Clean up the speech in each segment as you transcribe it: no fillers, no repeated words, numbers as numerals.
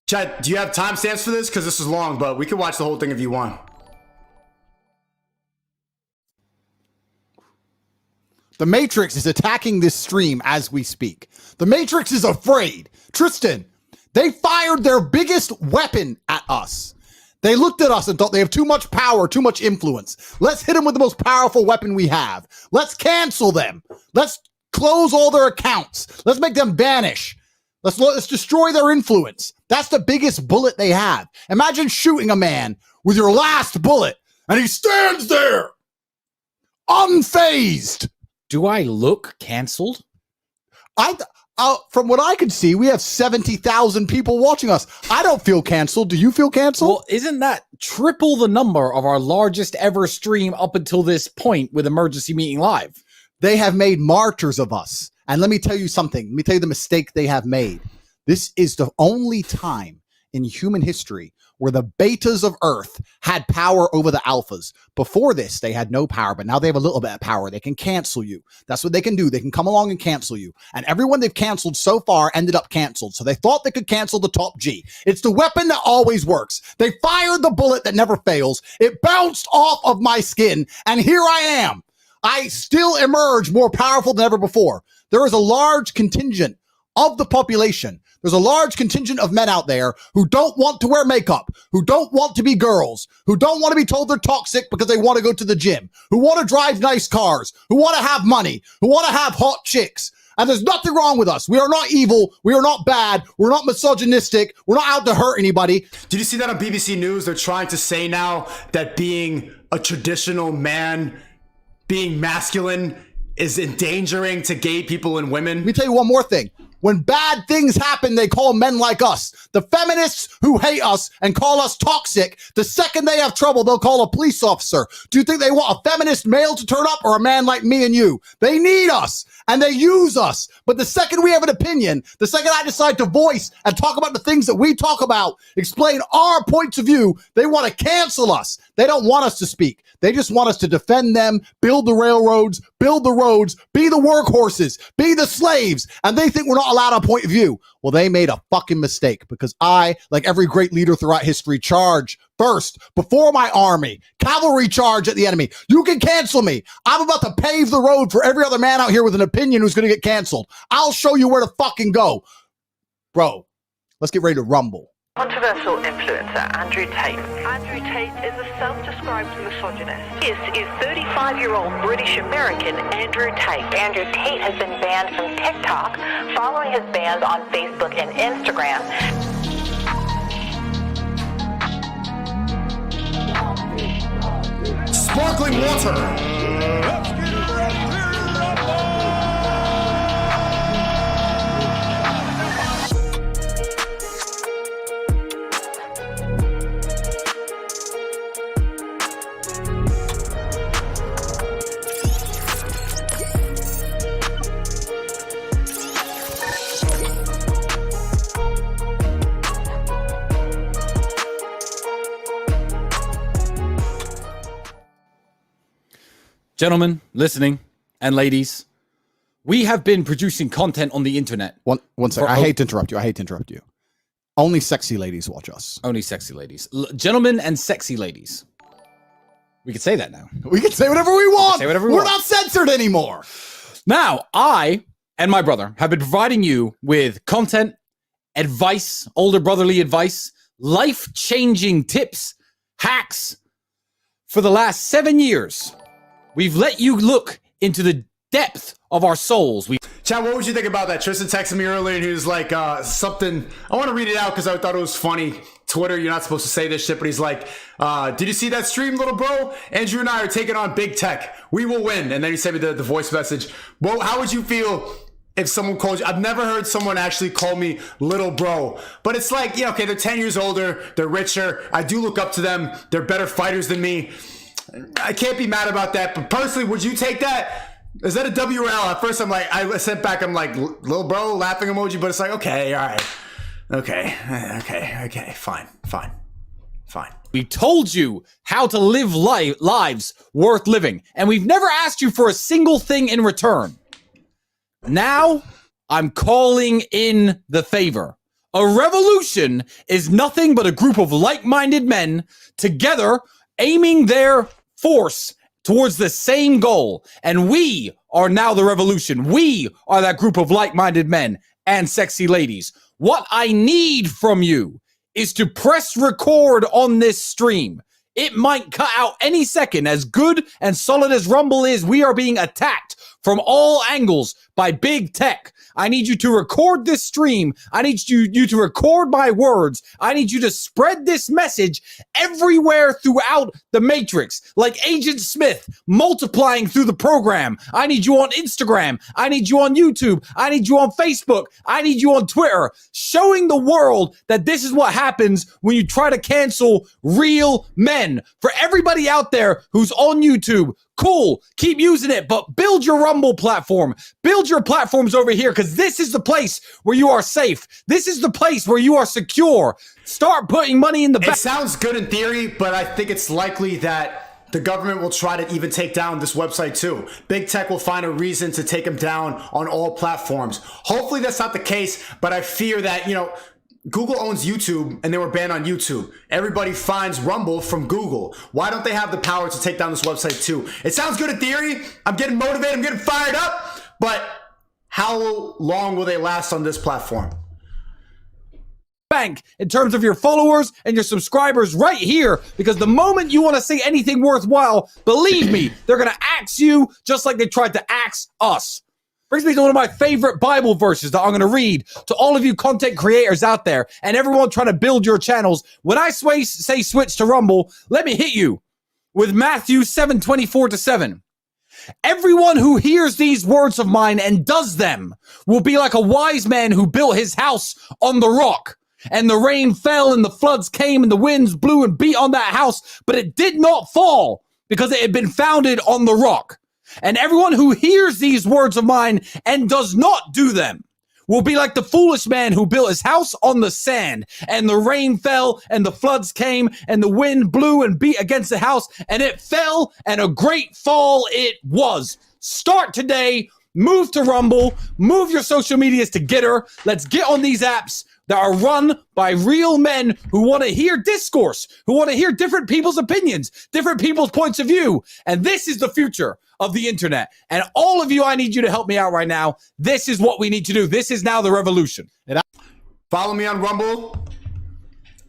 Chad, do you have timestamps for this? Because this is long, but we can watch the whole thing if you want. The Matrix is attacking this stream as we speak. The Matrix is afraid. Tristan, they fired their biggest weapon at us. They looked at us and thought they have too much power, too much influence. Let's hit them with the most powerful weapon we have. Let's cancel them. Let's close all their accounts. Let's make them vanish. Let's destroy their influence. That's the biggest bullet they have. Imagine shooting a man with your last bullet and he stands there unfazed. Do I look canceled? From what I can see, we have 70,000 people watching us. I don't feel canceled. Do you feel canceled? Well, isn't that triple the number of our largest ever stream up until this point with Emergency Meeting Live? They have made martyrs of us. And let me tell you something. Let me tell you the mistake they have made. This is the only time in human history where the betas of Earth had power over the alphas. Before this, they had no power, but now they have a little bit of power. They can cancel you. That's what they can do. They can come along and cancel you. And everyone they've canceled so far ended up canceled. So they thought they could cancel the top G. It's the weapon that always works. They fired the bullet that never fails. It bounced off of my skin, and here I am. I still emerge more powerful than ever before. There is a large contingent of the population. There's a large contingent of men out there who don't want to wear makeup, who don't want to be girls, who don't want to be told they're toxic because they want to go to the gym, who want to drive nice cars, who want to have money, who want to have hot chicks. And there's nothing wrong with us. We are not evil. We are not bad. We're not misogynistic. We're not out to hurt anybody. Did you see that on BBC News? They're trying to say now that being a traditional man, being masculine, is endangering to gay people and women. Let me tell you one more thing. When bad things happen, they call men like us. The feminists who hate us and call us toxic, the second they have trouble, they'll call a police officer. Do you think they want a feminist male to turn up or a man like me and you? They need us and they use us. But the second we have an opinion, the second I decide to voice and talk about the things that we talk about, explain our points of view, they want to cancel us. They don't want us to speak. They just want us to defend them, build the railroads, build the roads, be the workhorses, be the slaves. And they think we're not allowed our point of view. Well, they made a fucking mistake because I, like every great leader throughout history, charge first before my army. Cavalry charge at the enemy. You can cancel me. I'm about to pave the road for every other man out here with an opinion who's going to get canceled. I'll show you where to fucking go. Bro, let's get ready to rumble. Controversial influencer Andrew Tate. Andrew Tate is a self-described misogynist. This is 35-year-old British-American Andrew Tate. Andrew Tate has been banned from TikTok following his bans on Facebook and Instagram. Sparkling water. Let's get ready to rumble! Gentlemen, listening, and ladies, we have been producing content on the internet. One second. I hate to interrupt you. Only sexy ladies watch us. Only sexy ladies. Gentlemen and sexy ladies. We can say that now. We can say whatever we want. We're not censored anymore. Now, I and my brother have been providing you with content, advice, older brotherly advice, life-changing tips, hacks for the last 7 years. We've let you look into the depth of our souls. Chad, what would you think about that? Tristan texted me earlier and he was like, something. I want to read it out because I thought it was funny. Twitter, you're not supposed to say this shit, but he's like, did you see that stream, little bro? Andrew and I are taking on big tech. We will win. And then he sent me the voice message. Well, how would you feel if someone called you? I've never heard someone actually call me little bro. But it's like, yeah, okay, they're 10 years older. They're richer. I do look up to them. They're better fighters than me. I can't be mad about that, but personally, would you take that? Is that a W or L? At first, I'm like, I sent back, I'm like, little bro, laughing emoji, but it's like, okay, all right. Okay, fine. We told you how to live lives worth living, and we've never asked you for a single thing in return. Now, I'm calling in the favor A revolution is nothing but a group of like-minded men together aiming their force towards the same goal. And we are now the revolution. We are that group of like-minded men and sexy ladies. What I need from you is to press record on this stream. It might cut out any second. As good and solid as Rumble is, we are being attacked from all angles by big tech. I need you to record this stream. I need you to record my words. I need you to spread this message everywhere throughout the Matrix, like Agent Smith multiplying through the program. I need you on Instagram. I need you on YouTube. I need you on Facebook. I need you on Twitter, showing the world that this is what happens when you try to cancel real men. For everybody out there who's on YouTube, cool, keep using it, but build your Rumble platform. Build your platforms over here, because this is the place where you are safe. This is the place where you are secure. Start putting money in the bank. It sounds good in theory, but I think it's likely that the government will try to even take down this website too. Big tech will find a reason to take them down on all platforms. Hopefully that's not the case, but I fear that, Google owns YouTube, and they were banned on YouTube. Everybody finds Rumble from Google. Why don't they have the power to take down this website too? It sounds good in theory. I'm getting motivated. I'm getting fired up. But how long will they last on this platform? Bank in terms of your followers and your subscribers right here, because the moment you want to say anything worthwhile, believe me, they're going to axe you just like they tried to axe us. Brings me to one of my favorite Bible verses that I'm going to read to all of you content creators out there and everyone trying to build your channels. When I say switch to Rumble, let me hit you with Matthew 7:24-7. Everyone who hears these words of mine and does them will be like a wise man who built his house on the rock. And the rain fell and the floods came and the winds blew and beat on that house, but it did not fall because it had been founded on the rock. And everyone who hears these words of mine and does not do them will be like the foolish man who built his house on the sand, and the rain fell and the floods came and the wind blew and beat against the house and it fell, and a great fall it was. Start today, move to Rumble, move your social medias to Getter. Let's get on these apps that are run by real men who want to hear discourse, who want to hear different people's opinions, different people's points of view. And this is the future of the internet. And all of you, I need you to help me out right now. This is what we need to do. This is now the revolution. Follow me on Rumble.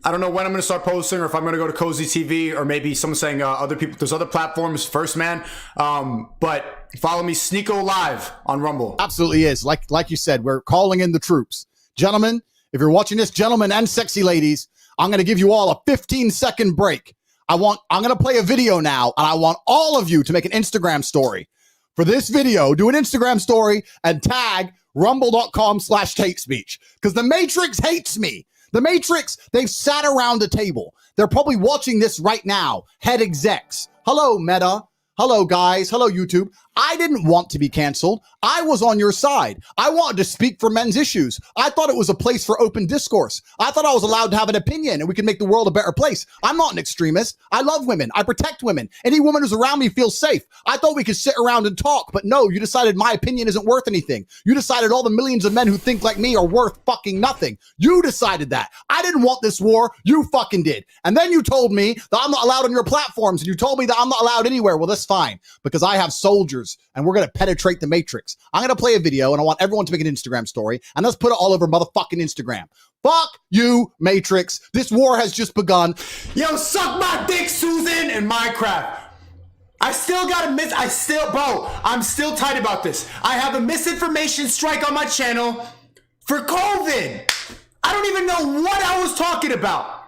I don't know when I'm going to start posting, or if I'm going to go to Cozy TV, or maybe someone saying other people. There's other platforms, First Man. But follow me, Shneako Live on Rumble. Absolutely is. Like you said, we're calling in the troops. Gentlemen, if you're watching this, gentlemen and sexy ladies, I'm going to give you all a 15-second break. I'm going to play a video now, and I want all of you to make an Instagram story. For this video, do an Instagram story and tag rumble.com/Tate Speech, because the Matrix hates me. The Matrix, they've sat around a table. They're probably watching this right now. Head execs. Hello, Meta. Hello, guys. Hello, YouTube. I didn't want to be canceled. I was on your side. I wanted to speak for men's issues. I thought it was a place for open discourse. I thought I was allowed to have an opinion and we could make the world a better place. I'm not an extremist. I love women. I protect women. Any woman who's around me feels safe. I thought we could sit around and talk, but no, you decided my opinion isn't worth anything. You decided all the millions of men who think like me are worth fucking nothing. You decided that. I didn't want this war. You fucking did. And then you told me that I'm not allowed on your platforms, and you told me that I'm not allowed anywhere. Well, that's fine, because I have soldiers and we're going to penetrate the Matrix. I'm going to play a video and I want everyone to make an Instagram story, and let's put it all over motherfucking Instagram. Fuck you, Matrix. This war has just begun. Yo, suck my dick, Susan, in Minecraft. I'm still tight about this. I have a misinformation strike on my channel for COVID. I don't even know what I was talking about.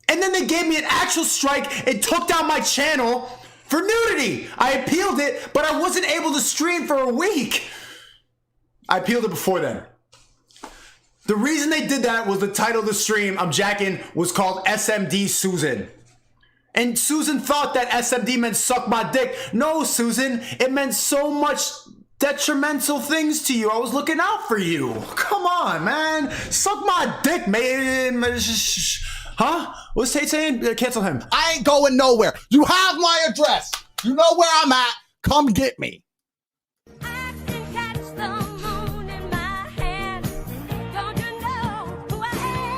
And then they gave me an actual strike and took down my channel for nudity. I appealed it, but I wasn't able to stream for a week. I appealed it before then. The reason they did that was the title of the stream I'm jacking was called SMD Susan. And Susan thought that SMD meant suck my dick. No, Susan, it meant so much detrimental things to you. I was looking out for you. Come on, man. Suck my dick, man. Huh? What's Tate saying? Cancel him. I ain't going nowhere. You have my address. You know where I'm at. Come get me. I can catch the moon in my hand. Don't you know who I am?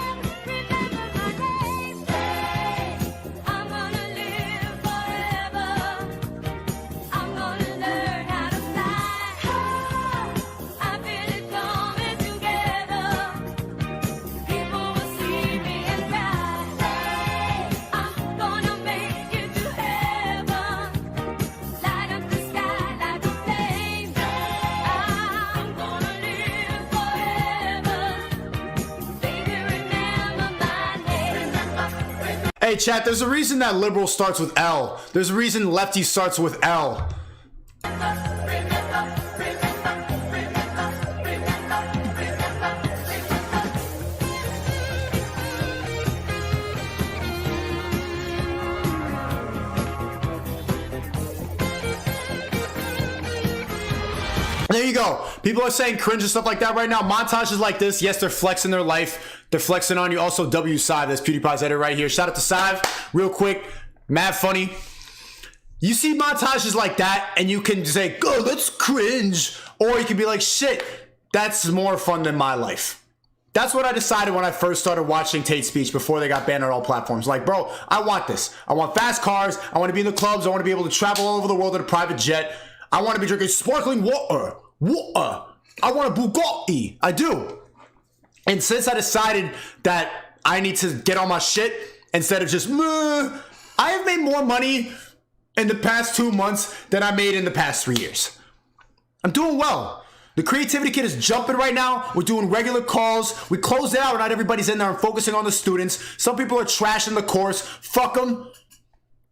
Hey, chat, there's a reason that liberal starts with L. There's a reason lefty starts with L. There you go. People are saying cringe and stuff like that right now. Montages like this, yes, they're flexing their life. They're flexing on you. Also, W Sive, that's PewDiePie's edit right here. Shout out to Sive, real quick. Mad funny. You see montages like that, and you can say, "Oh, that's cringe," or you can be like, "Shit, that's more fun than my life." That's what I decided when I first started watching Tate's speech before they got banned on all platforms. Like, bro, I want this. I want fast cars. I want to be in the clubs. I want to be able to travel all over the world in a private jet. I want to be drinking sparkling water. I want a Bugatti. I do. And since I decided that I need to get on my shit instead of just, I have made more money in the past 2 months than I made in the past 3 years. I'm doing well. The creativity kit is jumping right now. We're doing regular calls. We closed it out. Not everybody's in there. I'm focusing on the students. Some people are trashing the course. Fuck them.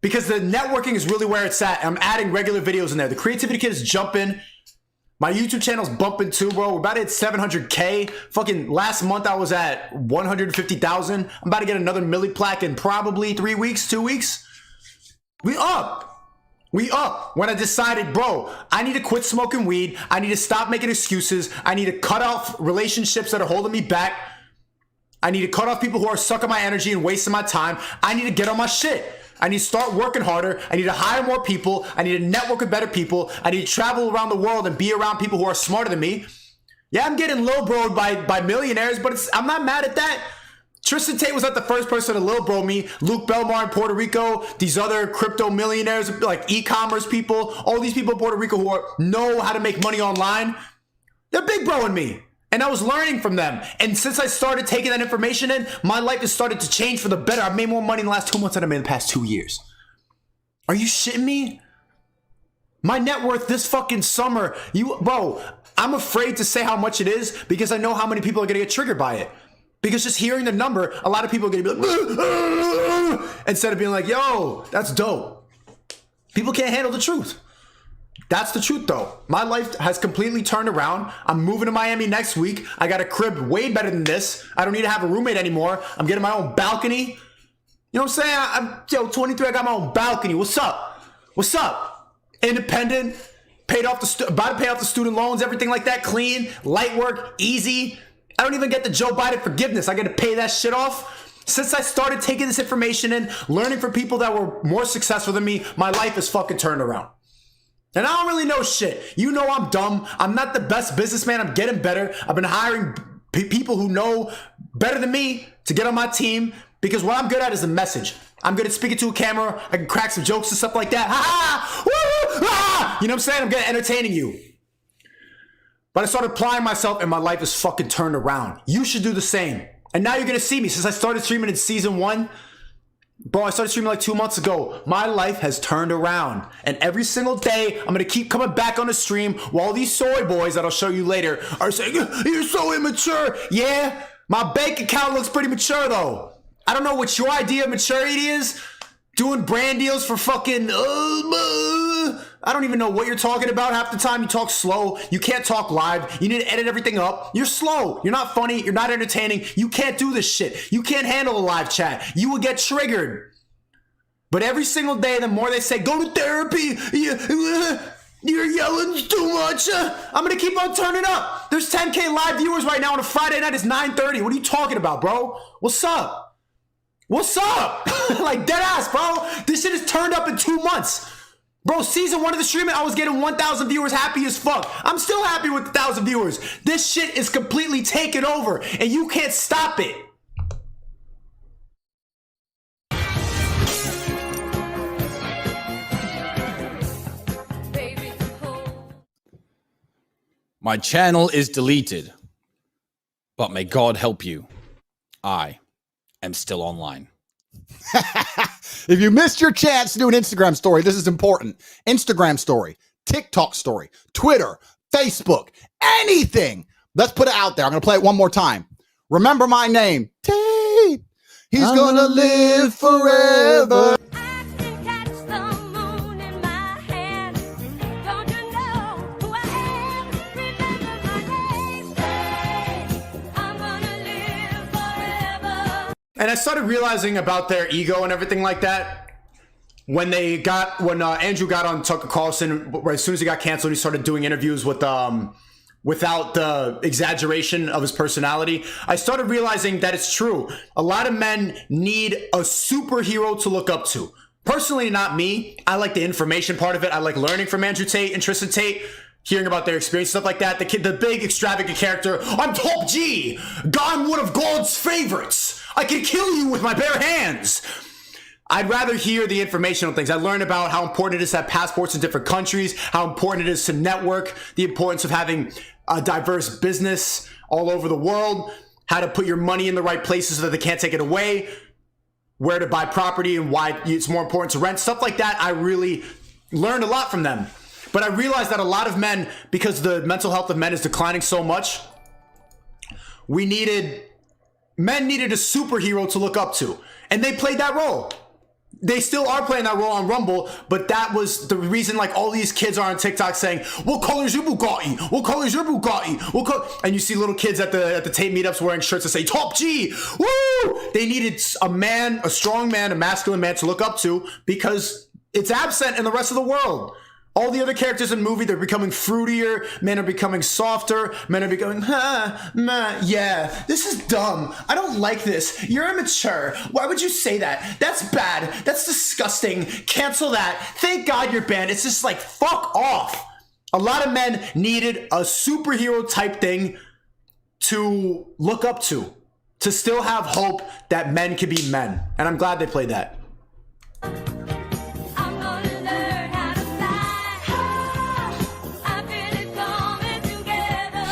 Because the networking is really where it's at. I'm adding regular videos in there. The creativity kit is jumping. My YouTube channel's bumping too, bro. We're about to hit 700K. Fucking last month I was at 150,000. I'm about to get another milli plaque in probably 3 weeks, 2 weeks. We up. When I decided, bro, I need to quit smoking weed. I need to stop making excuses. I need to cut off relationships that are holding me back. I need to cut off people who are sucking my energy and wasting my time. I need to get on my shit. I need to start working harder. I need to hire more people. I need to network with better people. I need to travel around the world and be around people who are smarter than me. Yeah, I'm getting low-broed by millionaires, but I'm not mad at that. Tristan Tate was not the first person to low-bro me. Luke Belmar in Puerto Rico, these other crypto millionaires, like e-commerce people, all these people in Puerto Rico who know how to make money online, they're big broing me. And I was learning from them. And since I started taking that information in, my life has started to change for the better. I've made more money in the last 2 months than I made in the past 2 years. Are you shitting me? My net worth this fucking summer, bro, I'm afraid to say how much it is because I know how many people are gonna get triggered by it. Because just hearing the number, a lot of people are gonna be like, instead of being like, yo, that's dope. People can't handle the truth. That's the truth though. My life has completely turned around. I'm moving to Miami next week. I got a crib way better than this. I don't need to have a roommate anymore. I'm getting my own balcony. You know what I'm saying? I'm 23, I got my own balcony. What's up? What's up? Independent, about to pay off the student loans, everything like that, clean, light work, easy. I don't even get the Joe Biden forgiveness. I got to pay that shit off. Since I started taking this information in, learning from people that were more successful than me, my life has fucking turned around. And I don't really know shit. You know I'm dumb. I'm not the best businessman. I'm getting better. I've been hiring people who know better than me to get on my team because what I'm good at is the message. I'm good at speaking to a camera. I can crack some jokes and stuff like that. Ha ha! Woo! Ah! You know what I'm saying? I'm good at entertaining you. But I started applying myself and my life has fucking turned around. You should do the same. And now you're going to see me. Since I started streaming in season 1, bro, I started streaming like 2 months ago. My life has turned around. And every single day, I'm going to keep coming back on the stream while these soy boys that I'll show you later are saying, you're so immature. Yeah, my bank account looks pretty mature though. I don't know what your idea of maturity is. Doing brand deals for fucking, I don't even know what you're talking about. Half the time you talk slow. You can't talk live. You need to edit everything up. You're slow. You're not funny. You're not entertaining. You can't do this shit. You can't handle a live chat. You will get triggered. But every single day, the more they say, go to therapy, you're yelling too much. I'm going to keep on turning up. There's 10K live viewers right now on a Friday night. It's 9:30. What are you talking about, bro? What's up? What's up? Like dead ass, bro. This shit has turned up in 2 months. Bro, season 1 of the streaming, I was getting 1,000 viewers, happy as fuck. I'm still happy with 1,000 viewers. This shit is completely taken over, and you can't stop it. My channel is deleted, but may God help you. I am still online. If you missed your chance to do an Instagram story, this is important. Instagram story, TikTok story, Twitter, Facebook, anything. Let's put it out there. I'm going to play it one more time. Remember my name, Tate. He's gonna live forever. I can catch the moon in my hand. Don't you know who I am? Remember my name. Say, I'm gonna live forever. And I started realizing about their ego and everything like that when Andrew got on Tucker Carlson. As soon as he got canceled, he started doing interviews with without the exaggeration of his personality. I started realizing that it's true. A lot of men need a superhero to look up to. Personally, not me. I like the information part of it. I like learning from Andrew Tate and Tristan Tate, hearing about their experience, stuff like that. The big extravagant character. I'm Top G. I'm one of God's favorites. I can kill you with my bare hands. I'd rather hear the informational things. I learned about how important it is to have passports in different countries, how important it is to network, the importance of having a diverse business all over the world, how to put your money in the right places so that they can't take it away, where to buy property and why it's more important to rent, stuff like that. I really learned a lot from them. But I realized that a lot of men, because the mental health of men is declining so much, men needed a superhero to look up to. And they played that role. They still are playing that role on Rumble, but that was the reason, like, all these kids are on TikTok saying, what color's your Bugatti? What color's your Bugatti? And you see little kids at the Tate meetups wearing shirts that say, Top G! Woo! They needed a strong man, a masculine man to look up to, because it's absent in the rest of the world. All the other characters in the movie, they're becoming fruitier, men are becoming softer, men are becoming, yeah, this is dumb. I don't like this. You're immature. Why would you say that? That's bad. That's disgusting. Cancel that. Thank God you're banned. It's just like, fuck off. A lot of men needed a superhero type thing to look up to still have hope that men can be men. And I'm glad they played that. I'm gonna learn how to fly. I feel it coming together.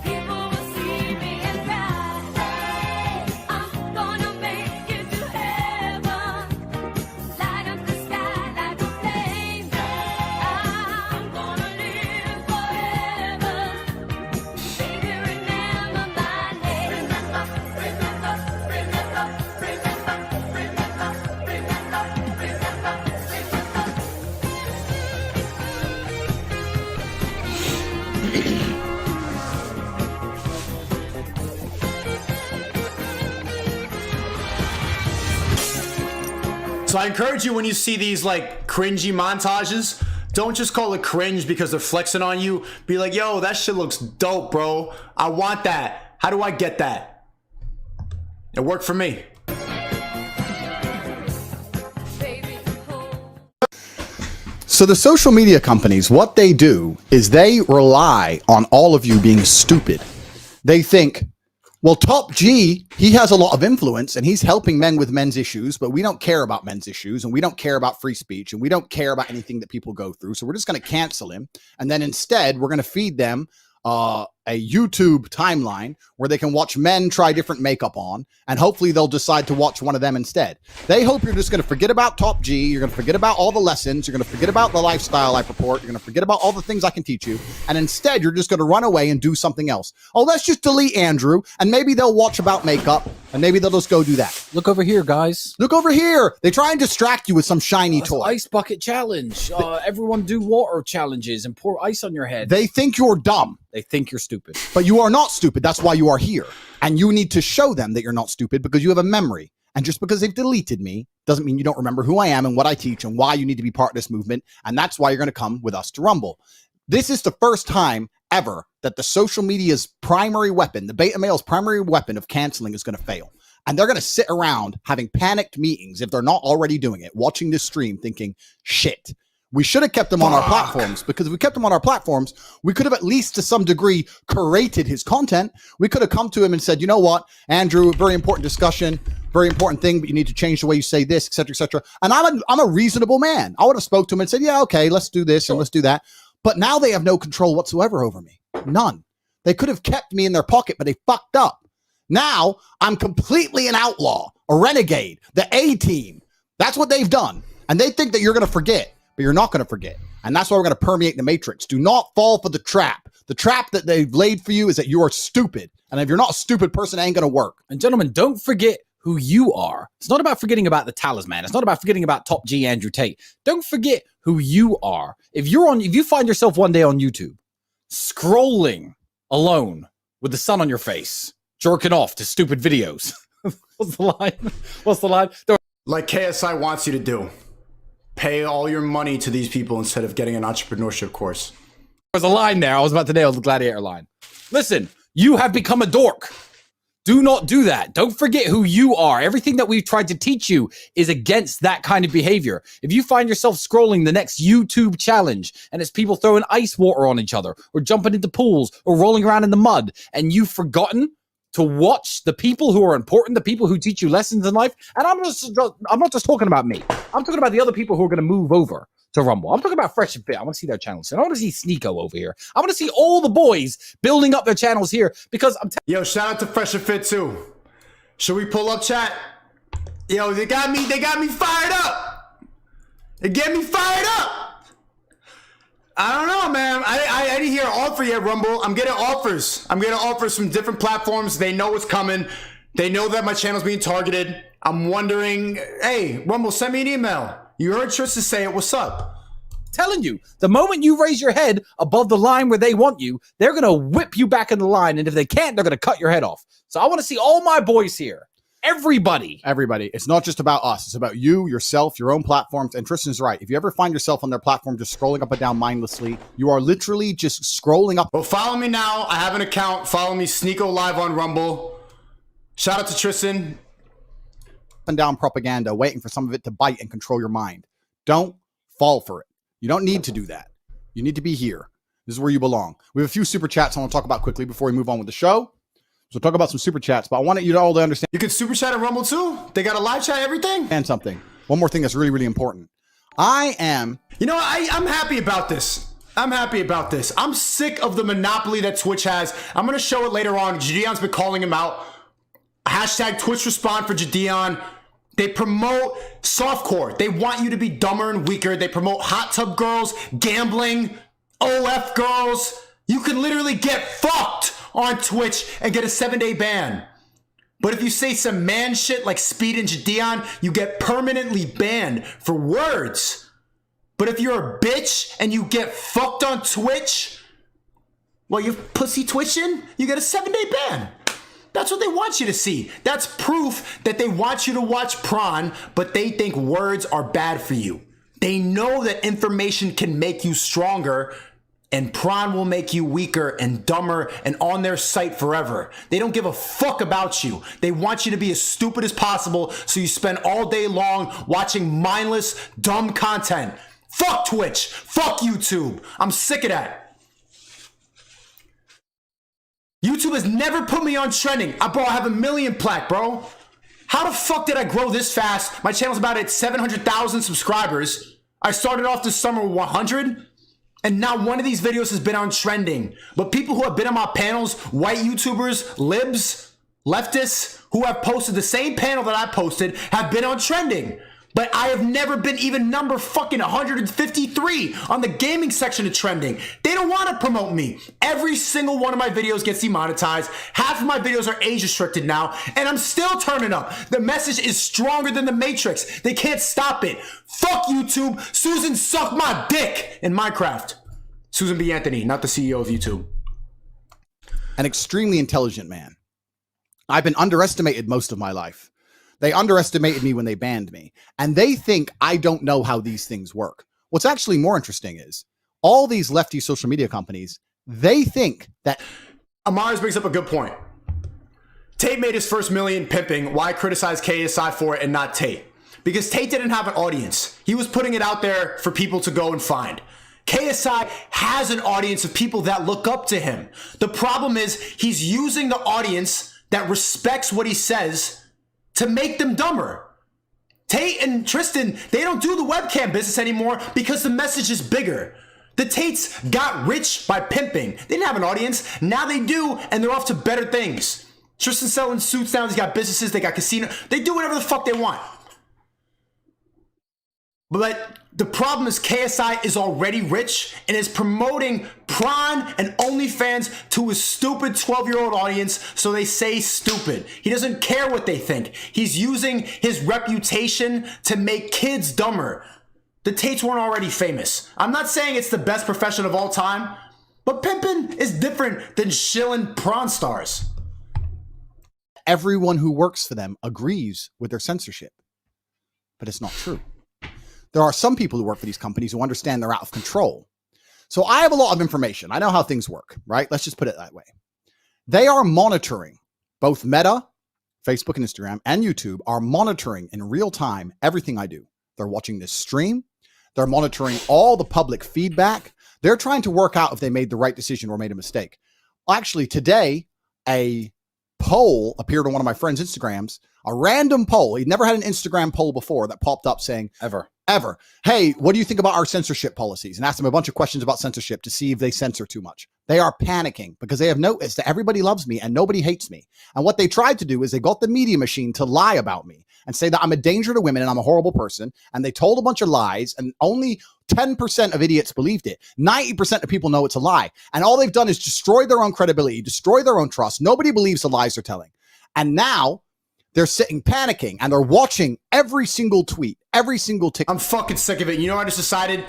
People will see me and cry. I'm gonna make it to heaven. Light up the sky like a flame. I'm gonna live forever. Baby, remember my name. So I encourage you, when you see these like cringy montages, don't just call it cringe because they're flexing on you. Be like, yo, that shit looks dope, bro. I want that. How do I get that? It worked for me. So the social media companies, what they do is they rely on all of you being stupid. They think, well, Top G, he has a lot of influence and he's helping men with men's issues, but we don't care about men's issues and we don't care about free speech and we don't care about anything that people go through. So we're just going to cancel him. And then instead, we're going to feed them a YouTube timeline where they can watch men try different makeup on, and hopefully they'll decide to watch one of them instead. They hope you're just going to forget about Top G. You're going to forget about all the lessons. You're going to forget about the lifestyle I purport. You're going to forget about all the things I can teach you. And instead, you're just going to run away and do something else. Oh, let's just delete Andrew, and maybe they'll watch about makeup, and maybe they'll just go do that. Look over here, guys. Look over here. They try and distract you with some shiny toy. Ice bucket challenge. Everyone do water challenges and pour ice on your head. They think you're dumb. They think you're stupid. But you are not stupid. That's why you are here. And you need to show them that you're not stupid because you have a memory. And just because they've deleted me doesn't mean you don't remember who I am and what I teach and why you need to be part of this movement. And that's why you're going to come with us to Rumble. This is the first time ever that the social media's primary weapon, the beta male's primary weapon of canceling, is going to fail. And they're going to sit around having panicked meetings, if they're not already doing it, watching this stream thinking, shit, we should have kept him on our platforms, because if we kept him on our platforms, we could have at least to some degree curated his content. We could have come to him and said, you know what, Andrew, very important discussion, very important thing, but you need to change the way you say this, et cetera, et cetera. And I'm a reasonable man. I would have spoke to him and said, yeah, okay, let's do this and let's do that. But now they have no control whatsoever over me. None. They could have kept me in their pocket, but they fucked up. Now I'm completely an outlaw, a renegade, the A-team. That's what they've done. And they think that you're going to forget. But you're not going to forget. And that's why we're going to permeate the matrix. Do not fall for the trap. The trap that they've laid for you is that you are stupid. And if you're not a stupid person, it ain't going to work. And gentlemen, don't forget who you are. It's not about forgetting about the talisman. It's not about forgetting about Top G Andrew Tate. Don't forget who you are. If you find yourself one day on YouTube scrolling alone with the sun on your face, jerking off to stupid videos. What's the line? What's the line? Like KSI wants you to do. Pay all your money to these people instead of getting an entrepreneurship course. There's a line there. I was about to nail the gladiator line. Listen, you have become a dork. Do not do that. Don't forget who you are. Everything that we've tried to teach you is against that kind of behavior. If you find yourself scrolling the next YouTube challenge and it's people throwing ice water on each other or jumping into pools or rolling around in the mud and you've forgotten to watch the people who are important, the people who teach you lessons in life, and I'm not just talking about me. I'm talking about the other people who are going to move over to Rumble. I'm talking about Fresh and Fit. I want to see their channels. And I want to see Shneako over here. I want to see all the boys building up their channels here because I'm Yo, shout out to Fresh and Fit too. Should we pull up, chat? Yo, they got me fired up. They get me fired up. I don't know, man. I didn't hear an offer yet, Rumble. I'm getting offers. I'm getting offers from different platforms. They know what's coming. They know that my channel's being targeted. I'm wondering, hey, Rumble, send me an email. You heard Tristan say it. What's up? telling you, the moment you raise your head above the line where they want you, they're going to whip you back in the line. And if they can't, they're going to cut your head off. So I want to see all my boys here. Everybody. It's not just about us. It's about you, yourself, your own platforms. And Tristan's right. If you ever find yourself on their platform just scrolling up and down mindlessly, you are literally just scrolling up. Well, follow me now. I have an account. Follow me, Shneako Live on Rumble. Shout out to Tristan. And down propaganda, waiting for some of it to bite and control your mind. Don't fall for it. You don't need to do that. You need to be here. This is where you belong. We have a few super chats I want to talk about quickly before we move on with the show. So talk about some super chats, but I wanted you all to understand. You can super chat at Rumble too? They got a live chat, everything? And something. One more thing that's really, really important. You know, I'm happy about this. I'm sick of the monopoly that Twitch has. I'm going to show it later on. Jadeon's been calling him out. Hashtag Twitch respond for Jadeon. They promote softcore. They want you to be dumber and weaker. They promote hot tub girls, gambling, OF girls. You can literally get fucked on Twitch and get a 7-day ban. But if you say some man shit like Speed and Jadeon, you get permanently banned for words. But if you're a bitch and you get fucked on Twitch, well, you're pussy twitching, you get a 7-day ban. That's what they want you to see. That's proof that they want you to watch Prawn, but they think words are bad for you. They know that information can make you stronger, and Prawn will make you weaker and dumber and on their site forever. They don't give a fuck about you. They want you to be as stupid as possible so you spend all day long watching mindless, dumb content. Fuck Twitch. Fuck YouTube. I'm sick of that. YouTube has never put me on trending. Bro, I have a million plaque, bro. How the fuck did I grow this fast? My channel's about at 700,000 subscribers. I started off this summer with 100. And not one of these videos has been on trending. But people who have been on my panels, white YouTubers, libs, leftists, who have posted the same panel that I posted, have been on trending. But I have never been even number fucking 153 on the gaming section of trending. They don't want to promote me. Every single one of my videos gets demonetized. Half of my videos are age restricted now, and I'm still turning up. The message is stronger than the Matrix. They can't stop it. Fuck YouTube. Susan sucked my dick in Minecraft. Susan B. Anthony, not the CEO of YouTube. An extremely intelligent man. I've been underestimated most of my life. They underestimated me when they banned me, and they think I don't know how these things work. What's actually more interesting is all these lefty social media companies, they think that... Amars brings up a good point. Tate made his first million pimping. Why criticize KSI for it and not Tate? Because Tate didn't have an audience. He was putting it out there for people to go and find. KSI has an audience of people that look up to him. The problem is he's using the audience that respects what he says to make them dumber. Tate and Tristan, they don't do the webcam business anymore because the message is bigger. The Tates got rich by pimping. They didn't have an audience. Now they do, and they're off to better things. Tristan's selling suits now. He's got businesses. They got casino. They do whatever the fuck they want. But The problem is KSI is already rich and is promoting Prawn and OnlyFans to his stupid 12-year-old audience, so they say stupid. He doesn't care what they think. He's using his reputation to make kids dumber. The Tates weren't already famous. I'm not saying it's the best profession of all time, but pimping is different than shilling Prawn stars. Everyone who works for them agrees with their censorship, but it's not true. There are some people who work for these companies who understand they're out of control. So I have a lot of information. I know how things work, right? Let's just put it that way. They are monitoring both Meta, Facebook and Instagram, and YouTube are monitoring in real time everything I do. They're watching this stream. They're monitoring all the public feedback. They're trying to work out if they made the right decision or made a mistake. Actually, today, a poll appeared on one of my friend's Instagrams, a random poll. He'd never had an Instagram poll before that popped up saying, ever. Hey, what do you think about our censorship policies? And asked them a bunch of questions about censorship to see if they censor too much. They are panicking because they have noticed that everybody loves me and nobody hates me. And what they tried to do is they got the media machine to lie about me and say that I'm a danger to women and I'm a horrible person. And they told a bunch of lies and only 10% of idiots believed it. 90% of people know it's a lie. And all they've done is destroy their own credibility, destroy their own trust. Nobody believes the lies they're telling. And now they're sitting panicking and they're watching every single tweet, every single tick. I'm fucking sick of it. You know what I just decided?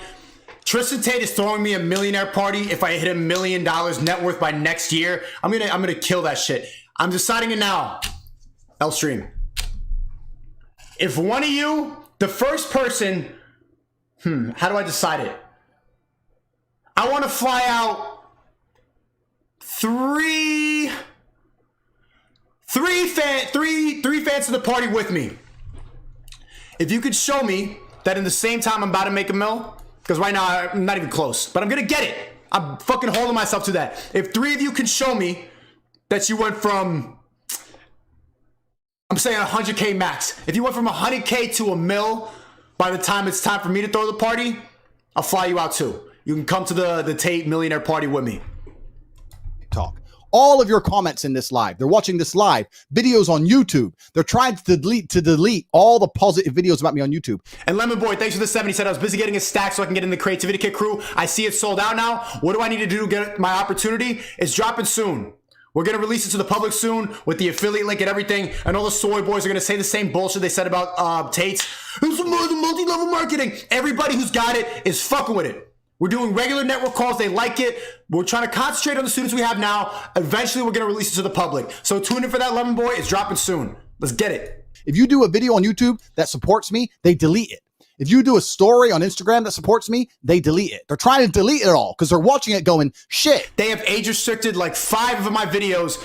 Tristan Tate is throwing me a millionaire party if I hit $1 million net worth by next year. I'm gonna kill that shit. I'm deciding it now. L stream. If one of you, the first person, how do I decide it? I want to fly out three fans to the party with me. If you could show me that in the same time I'm about to make a mill, because right now I'm not even close, but I'm gonna get it. I'm fucking holding myself to that. If 3 of you can show me that you went from, I'm saying 100K max. If you went from 100K to a mill by the time it's time for me to throw the party, I'll fly you out too. You can come to the Tate millionaire party with me. Talk. All of your comments in this live. They're watching this live. Videos on YouTube. They're trying to delete all the positive videos about me on YouTube. And Lemon Boy, thanks for the 70. Said I was busy getting a stack so I can get in the Creativity Kit crew. I see it's sold out now. What do I need to do to get my opportunity? It's dropping soon. We're going to release it to the public soon with the affiliate link and everything. And all the soy boys are going to say the same bullshit they said about Tate's. It's multi-level marketing. Everybody who's got it is fucking with it. We're doing regular network calls. They like it. We're trying to concentrate on the students we have now. Eventually, we're going to release it to the public. So tune in for that, Lemon Boy. It's dropping soon. Let's get it. If you do a video on YouTube that supports me, they delete it. If you do a story on Instagram that supports me, they delete it. They're trying to delete it all because they're watching it going, shit. They have age restricted like 5 of my videos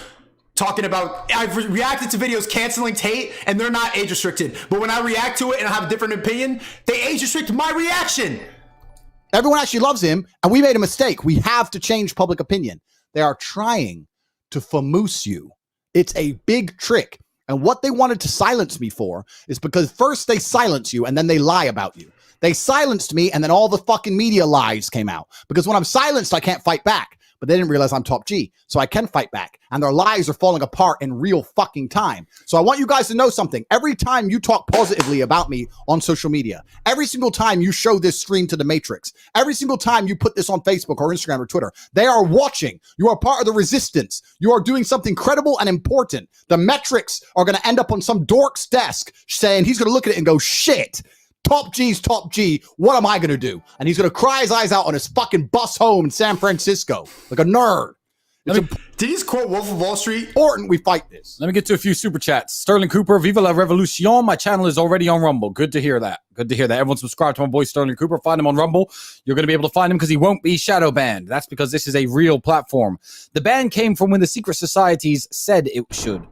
talking about, I've reacted to videos canceling Tate and they're not age restricted. But when I react to it and I have a different opinion, they age restrict my reaction. Everyone actually loves him, and we made a mistake. We have to change public opinion. They are trying to famoose you. It's a big trick. And what they wanted to silence me for is because first they silence you, and then they lie about you. They silenced me, and then all the fucking media lies came out. Because when I'm silenced, I can't fight back. But they didn't realize I'm top G, so I can fight back. And their lies are falling apart in real fucking time. So I want you guys to know something. Every time you talk positively about me on social media, every single time you show this stream to the Matrix, every single time you put this on Facebook or Instagram or Twitter, they are watching. You are part of the resistance. You are doing something credible and important. The metrics are going to end up on some dork's desk saying he's going to look at it and go, shit. Top G's top G. What am I going to do? And he's going to cry his eyes out on his fucking bus home in San Francisco like a nerd. Did you just quote Wolf of Wall Street? Important we fight this. Let me get to a few super chats. Sterling Cooper, Viva la Revolution. My channel is already on Rumble. Good to hear that. Good to hear that. Everyone subscribe to my boy Sterling Cooper. Find him on Rumble. You're going to be able to find him because he won't be shadow banned. That's because this is a real platform. The ban came from when the secret societies said it should.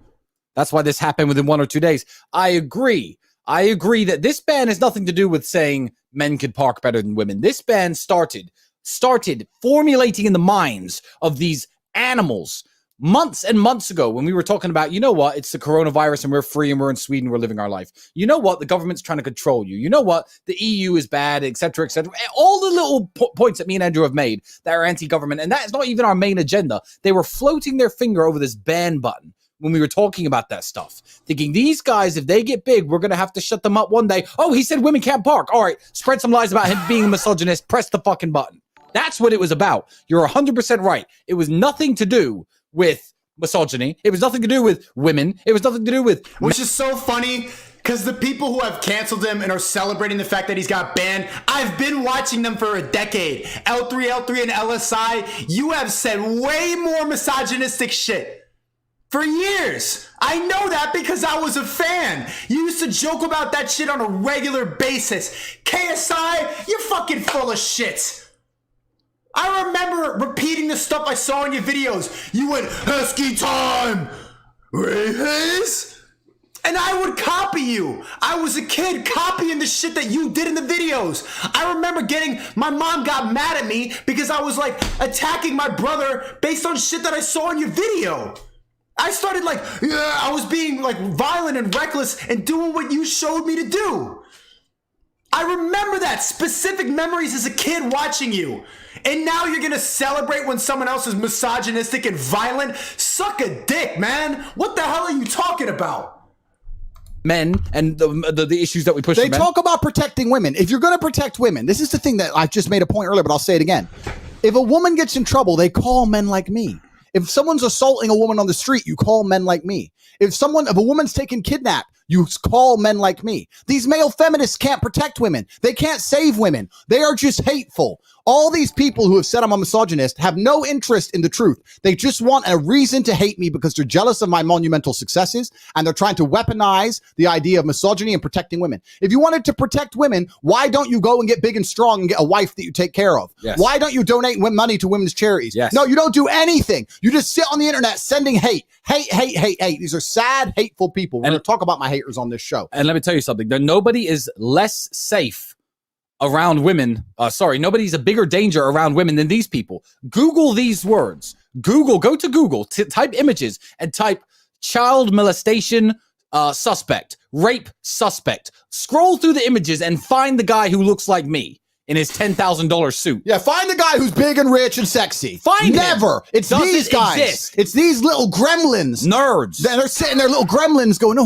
That's why this happened within 1 or 2 days. I agree that this ban has nothing to do with saying men could park better than women. This ban started formulating in the minds of these animals months and months ago when we were talking about, you know what, it's the coronavirus and we're free and we're in Sweden, we're living our life. You know what, the government's trying to control you. You know what, the EU is bad, etc., etc. All the little points that me and Andrew have made that are anti-government, and that is not even our main agenda. They were floating their finger over this ban button when we were talking about that stuff, thinking these guys, if they get big, we're going to have to shut them up one day. Oh, he said women can't bark. All right, spread some lies about him being a misogynist. Press the fucking button. That's what it was about. You're 100% right. It was nothing to do with misogyny. It was nothing to do with women. It was nothing to do with... Which is so funny, because the people who have canceled him and are celebrating the fact that he's got banned, I've been watching them for a decade. L3, and LSI, you have said way more misogynistic shit. For years. I know that because I was a fan. You used to joke about that shit on a regular basis. KSI, you're fucking full of shit. I remember repeating the stuff I saw in your videos. You went, Husky time! Ray Hayes? And I would copy you. I was a kid copying the shit that you did in the videos. I remember my mom got mad at me because I was like attacking my brother based on shit that I saw in your video. I started I was being like violent and reckless and doing what you showed me to do. I remember that specific memories as a kid watching you. And now you're gonna celebrate when someone else is misogynistic and violent? Suck a dick, man. What the hell are you talking about? Men and the issues that we push. They for men. talk about protecting women. If you're going to protect women, this is the thing that I just made a point earlier, but I'll say it again. If a woman gets in trouble, they call men like me. If someone's assaulting a woman on the street, you call men like me. If a woman's taken kidnapped, you call men like me. These male feminists can't protect women. They can't save women. They are just hateful. All these people who have said I'm a misogynist have no interest in the truth. They just want a reason to hate me because they're jealous of my monumental successes, and they're trying to weaponize the idea of misogyny and protecting women. If you wanted to protect women, why don't you go and get big and strong and get a wife that you take care of? Yes. Why don't you donate money to women's charities? Yes. No, you don't do anything. You just sit on the internet sending hate. Hate. These are sad, hateful people. We're going to talk about my haters on this show. And let me tell you something. Nobody is less safe around women. Nobody's a bigger danger around women than these people. Google these words. Go to Google, type images and type child molestation suspect, rape suspect. Scroll through the images and find the guy who looks like me in his $10,000 suit. Yeah, find the guy who's big and rich and sexy. Find Never. him. It's Doesn't these guys. exist. It's these little gremlins. Nerds. They're sitting there, little gremlins going,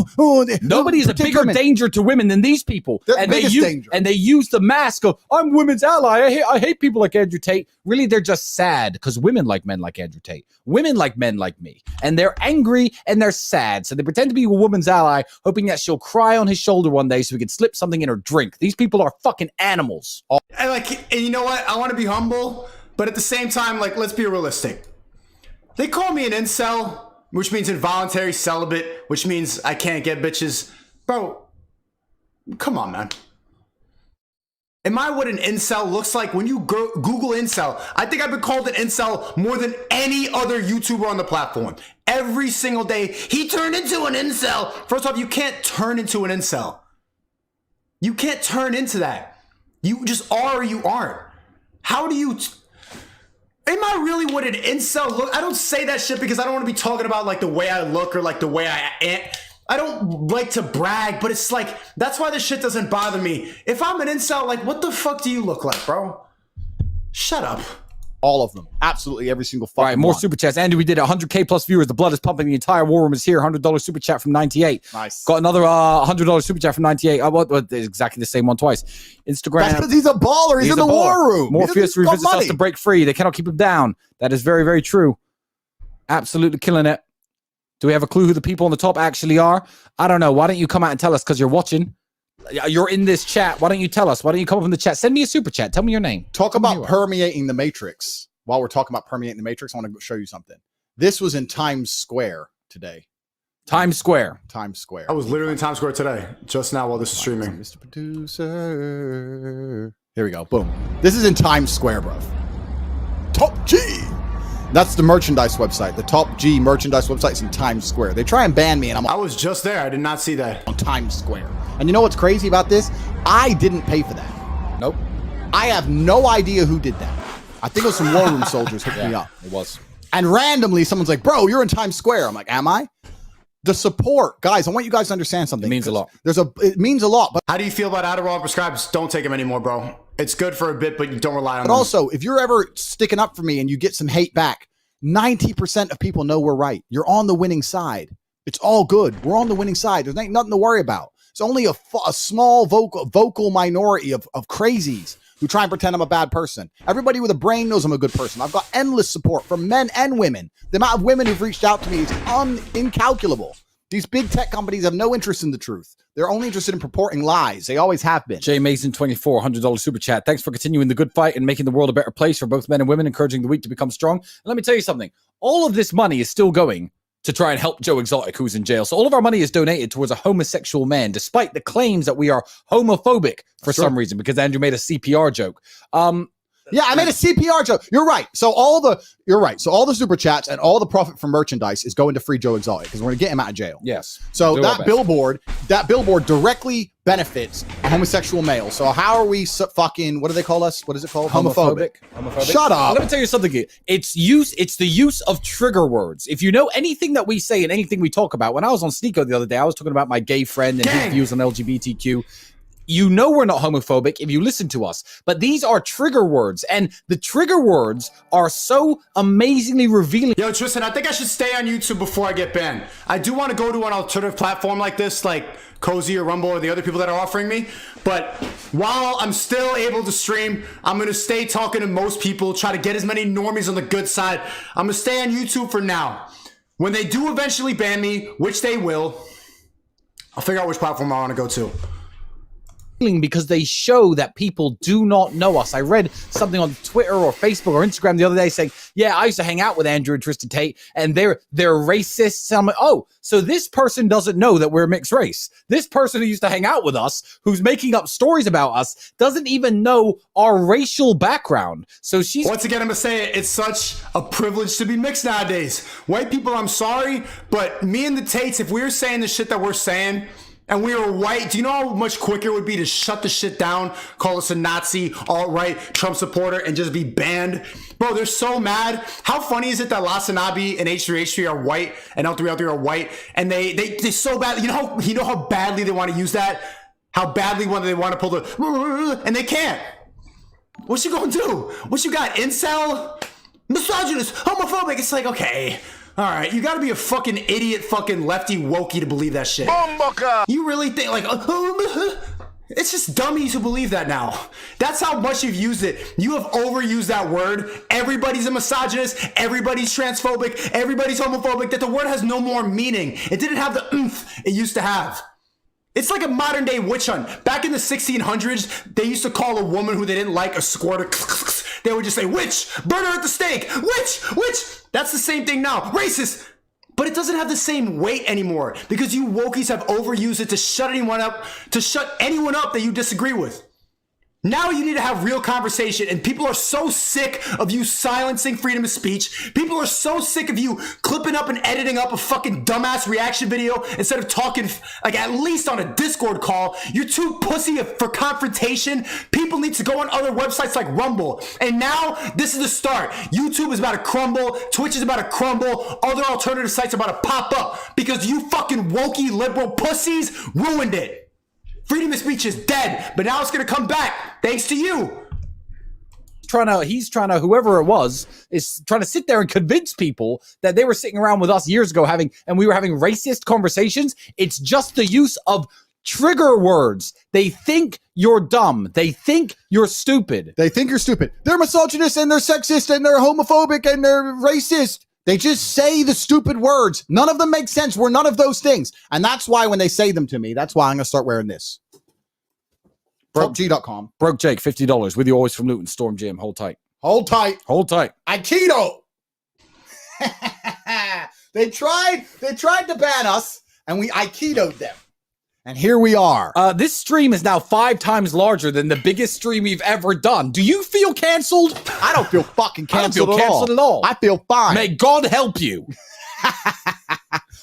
Nobody's a bigger danger to women than these people. They're the biggest danger. And they use the mask of, I'm women's ally. I hate people like Andrew Tate. Really, they're just sad because women like men like Andrew Tate. Women like men like me. And they're angry and they're sad. So they pretend to be a woman's ally, hoping that she'll cry on his shoulder one day so he can slip something in her drink. These people are fucking animals. And you know what? I want to be humble, but at the same time, let's be realistic. They call me an incel, which means involuntary celibate, which means I can't get bitches. Bro, come on, man. Am I what an incel looks like? When you Google incel, I think I've been called an incel more than any other YouTuber on the platform. Every single day, he turned into an incel. First off, you can't turn into an incel. You can't turn into that. You just are or you aren't. How do you... Am I really what an incel look? I don't say that shit because I don't want to be talking about the way I look or the way I am. I don't like to brag, but it's that's why this shit doesn't bother me. If I'm an incel, what the fuck do you look like, bro? Shut up. All of them. Absolutely every single fucking All right, more one. super chats. Andrew, we did 100K plus viewers. The blood is pumping. The entire war room is here. $100 super chat from 98. Nice. Got another $100 super chat from 98. Exactly the same one twice. Instagram. That's because he's a baller. He's in the a baller. war room. Morpheus He's got revisits us money. to break free. They cannot keep him down. That is very, very true. Absolutely killing it. Do we have a clue who the people on the top actually are? I don't know. Why don't you come out and tell us because you're watching? You're in this chat. Why don't you tell us? Why don't you come up in the chat? Send me a super chat. Tell me your name. Talk Tell me who about you are. permeating the matrix. While we're talking about permeating the matrix, I want to show you something. This was in Times Square today. Times Square. Times Square. I was literally in Times Square today, just now while this is streaming. Mr. Producer. Here we go. Boom. This is in Times Square, bro. Top G. That's the merchandise website. The Top G merchandise website is in Times Square. They try and ban me, and I'm I was just there. I did not see that. on Times Square. And you know what's crazy about this? I didn't pay for that. Nope. I have no idea who did that. I think it was some war room soldiers hooked me up. It was. And randomly, someone's like, bro, you're in Times Square. I'm like, am I? The support, guys, I want you guys to understand something. It means a lot. It means a lot, but How do you feel about Adderall prescribed? Don't take them anymore, bro. It's good for a bit, but you don't rely on them. also, if you're ever sticking up for me and you get some hate back, 90% of people know we're right. You're on the winning side. It's all good. We're on the winning side. There's ain't nothing to worry about. It's only a small vocal minority of crazies who try and pretend I'm a bad person. Everybody with a brain knows I'm a good person. I've got endless support from men and women. The amount of women who've reached out to me is incalculable. These big tech companies have no interest in the truth. They're only interested in purporting lies. They always have been. Jay Mason, $24, $100 super chat. Thanks for continuing the good fight and making the world a better place for both men and women, encouraging the weak to become strong. And let me tell you something. All of this money is still going to try and help Joe Exotic, who's in jail. So all of our money is donated towards a homosexual man, despite the claims that we are homophobic for some reason, because Andrew made a CPR joke. Yeah, I made a CPR joke. You're right. So all the super chats and all the profit from merchandise is going to free Joe Exotic because we're going to get him out of jail. Yes. So that billboard directly benefits a homosexual male. So how are we fucking, what do they call us? What is it called? Homophobic. Shut up. Let me tell you something. It's the use of trigger words. If you know anything that we say and anything we talk about, when I was on Shneako the other day, I was talking about my gay friend and his views on LGBTQ. You know we're not homophobic if you listen to us, but these are trigger words, and the trigger words are so amazingly revealing. Yo, Tristan, I think I should stay on YouTube before I get banned. I do want to go to an alternative platform like this, like Cozy or Rumble or the other people that are offering me, but while I'm still able to stream, I'm going to stay talking to most people, try to get as many normies on the good side. I'm going to stay on YouTube for now. When they do eventually ban me, which they will, I'll figure out which platform I want to go to. Because they show that people do not know us. I read something on Twitter or Facebook or Instagram the other day saying, yeah, I used to hang out with Andrew and Tristan Tate and they're racists. And I'm like, oh, so this person doesn't know that we're mixed race. This person who used to hang out with us, who's making up stories about us, doesn't even know our racial background. So she's... Once again, I'm going to say it's such a privilege to be mixed nowadays. White people, I'm sorry, but me and the Tates, if we were saying the shit that we're saying... and we were white, do you know how much quicker it would be to shut the shit down, call us a Nazi, alt-right, Trump supporter, and just be banned? Bro, they're so mad. How funny is it that Lasanabi and H3H3 are white and L3L3 are white, and they so badly, you know how badly they want to use that? How badly they want to pull the, and they can't. What you gonna do? What you got, incel? Misogynist, homophobic? It's like, okay. All right, you gotta be a fucking idiot, fucking lefty wokey to believe that shit. You really think, like, it's just dummies who believe that now. That's how much you've used it. You have overused that word. Everybody's a misogynist, everybody's transphobic, everybody's homophobic, that the word has no more meaning. It didn't have the oomph it used to have. It's like a modern day witch hunt. Back in the 1600s, they used to call a woman who they didn't like a squirter. They would just say, witch, burn her at the stake, witch. That's the same thing now, racist. But it doesn't have the same weight anymore because you wokies have overused it to shut anyone up that you disagree with. Now you need to have real conversation, and people are so sick of you silencing freedom of speech. People are so sick of you clipping up and editing up a fucking dumbass reaction video instead of talking, like, at least on a Discord call. You're too pussy for confrontation. People need to go on other websites like Rumble. And now this is the start. YouTube is about to crumble. Twitch is about to crumble. Other alternative sites are about to pop up because you fucking wokey liberal pussies ruined it. Freedom of speech is dead, but now it's going to come back thanks to you. He's trying to, whoever it was, is trying to sit there and convince people that they were sitting around with us years ago and we were having racist conversations. It's just the use of trigger words. They think you're dumb. They think you're stupid. They're misogynist and they're sexist and they're homophobic and they're racist. They just say the stupid words. None of them make sense. We're none of those things. And that's why when they say them to me, that's why I'm going to start wearing this. BrokeG.com. Broke Jake, $50. With you always from Luton, Storm Jim. Hold tight. Hold tight. Aikido. They tried to ban us and we Aikido'd them. And here we are. This stream is now 5 times larger than the biggest stream we've ever done. Do you feel canceled? I don't feel fucking canceled, at all. I feel fine. May God help you.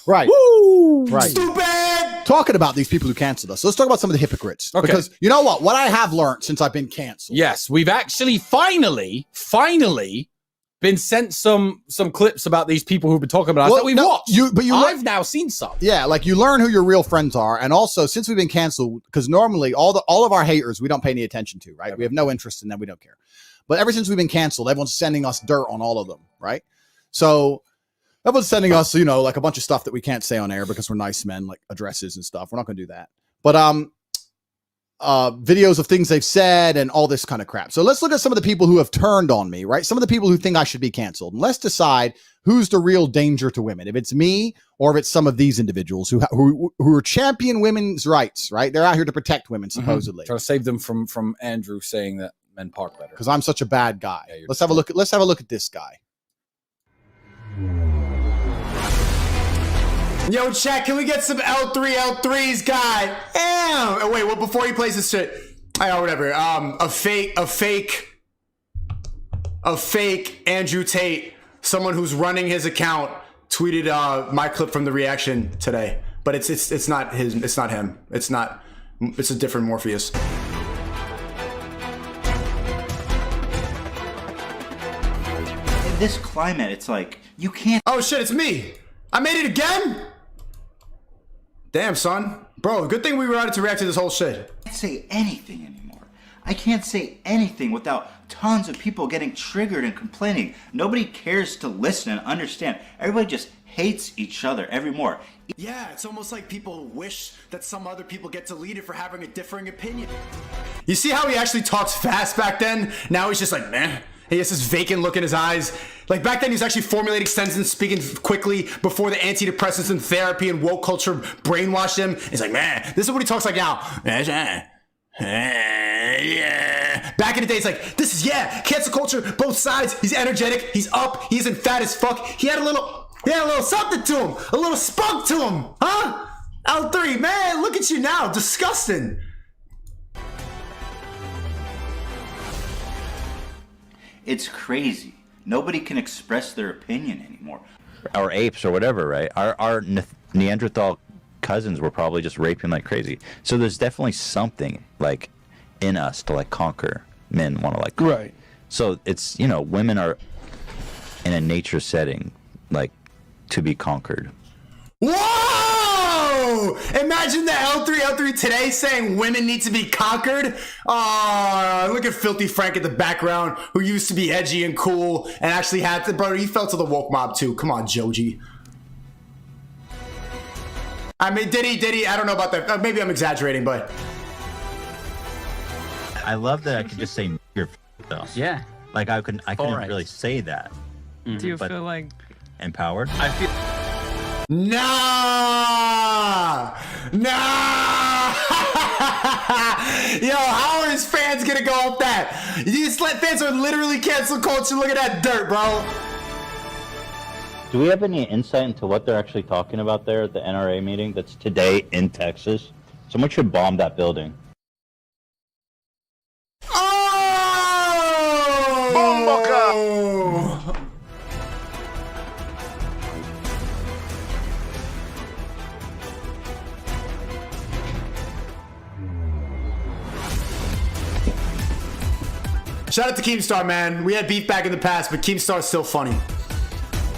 Right. Woo! Right. Stupid. Talking about these people who canceled us. Let's talk about some of the hypocrites. Okay. Because you know what? What I have learned since I've been canceled. Yes, we've actually finally been sent some clips about these people who've been talking about us that we've watched. I've now seen some. Yeah, like you learn who your real friends are, and also since we've been canceled, because normally all of our haters we don't pay any attention to, right? Okay. We have no interest in them, we don't care. But ever since we've been canceled, everyone's sending us dirt on all of them, right? So Everyone's sending us, like a bunch of stuff that we can't say on air because we're nice men, like addresses and stuff. We're not going to do that. But videos of things they've said and all this kind of crap. So let's look at some of the people who have turned on me, right? Some of the people who think I should be canceled. And let's decide who's the real danger to women. If it's me or if it's some of these individuals who are champion women's rights, right? They're out here to protect women, supposedly. Trying to save them from Andrew saying that men park better. Because I'm such a bad guy. Yeah, let's have a look at this guy. Yo, chat, can we get some L3s, guy? Damn. Oh, wait, well, before he plays this shit, whatever. A fake Andrew Tate, someone who's running his account, tweeted my clip from the reaction today. But it's not his. It's not him. It's a different Morpheus. In this climate, it's like you can't. Oh shit, it's me. I made it again. Damn, son. Bro, good thing we were out to react to this whole shit. I can't say anything anymore. I can't say anything without tons of people getting triggered and complaining. Nobody cares to listen and understand. Everybody just hates each other evermore. Yeah, it's almost like people wish that some other people get deleted for having a differing opinion. You see how he actually talks fast back then? Now he's just like, meh. He has this vacant look in his eyes. Like back then he was actually formulating sentences, speaking quickly before the antidepressants and therapy and woke culture brainwashed him. He's like, man, this is what he talks like now. Yeah. Back in the day, it's like, this is, cancel culture, both sides. He's energetic, he's up, he isn't fat as fuck. He had a little something to him, a little spunk to him, huh? L3, man, look at you now, disgusting. It's crazy. Nobody can express their opinion anymore. Our apes or whatever, right? Our Neanderthal cousins were probably just raping like crazy. So there's definitely something like in us to like conquer. Men want to like conquer. Right. So it's, women are in a nature setting like to be conquered. Whoa! Imagine the L3 today saying women need to be conquered. Oh, look at Filthy Frank in the background, who used to be edgy and cool and actually had to, bro, he fell to the woke mob too. Come on, Joji. I mean, did he? I don't know about that. Maybe I'm exaggerating, but. I love that I could just say you're though. Yeah. Like I couldn't really say that. Do you feel like empowered? I feel Nah! Yo, how are his fans gonna go off that? These fans are literally cancel culture. Look at that dirt, bro. Do we have any insight into what they're actually talking about there at the NRA meeting that's today in Texas? Someone should bomb that building. Oh! Shout out to Keemstar, man. We had beef back in the past, but Keemstar's still funny.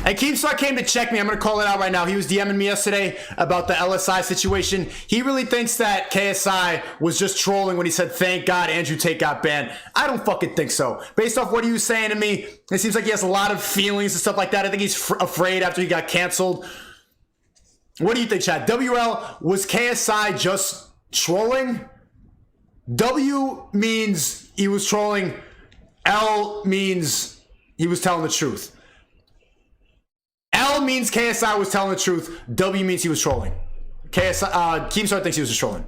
And Keemstar came to check me. I'm going to call it out right now. He was DMing me yesterday about the LSI situation. He really thinks that KSI was just trolling when he said, thank God Andrew Tate got banned. I don't fucking think so. Based off what he was saying to me, it seems like he has a lot of feelings and stuff like that. I think he's afraid after he got canceled. What do you think, Chad? WL, was KSI just trolling? W means he was trolling. L means he was telling the truth. L means KSI was telling the truth. W means he was trolling. Keemstar thinks he was just trolling.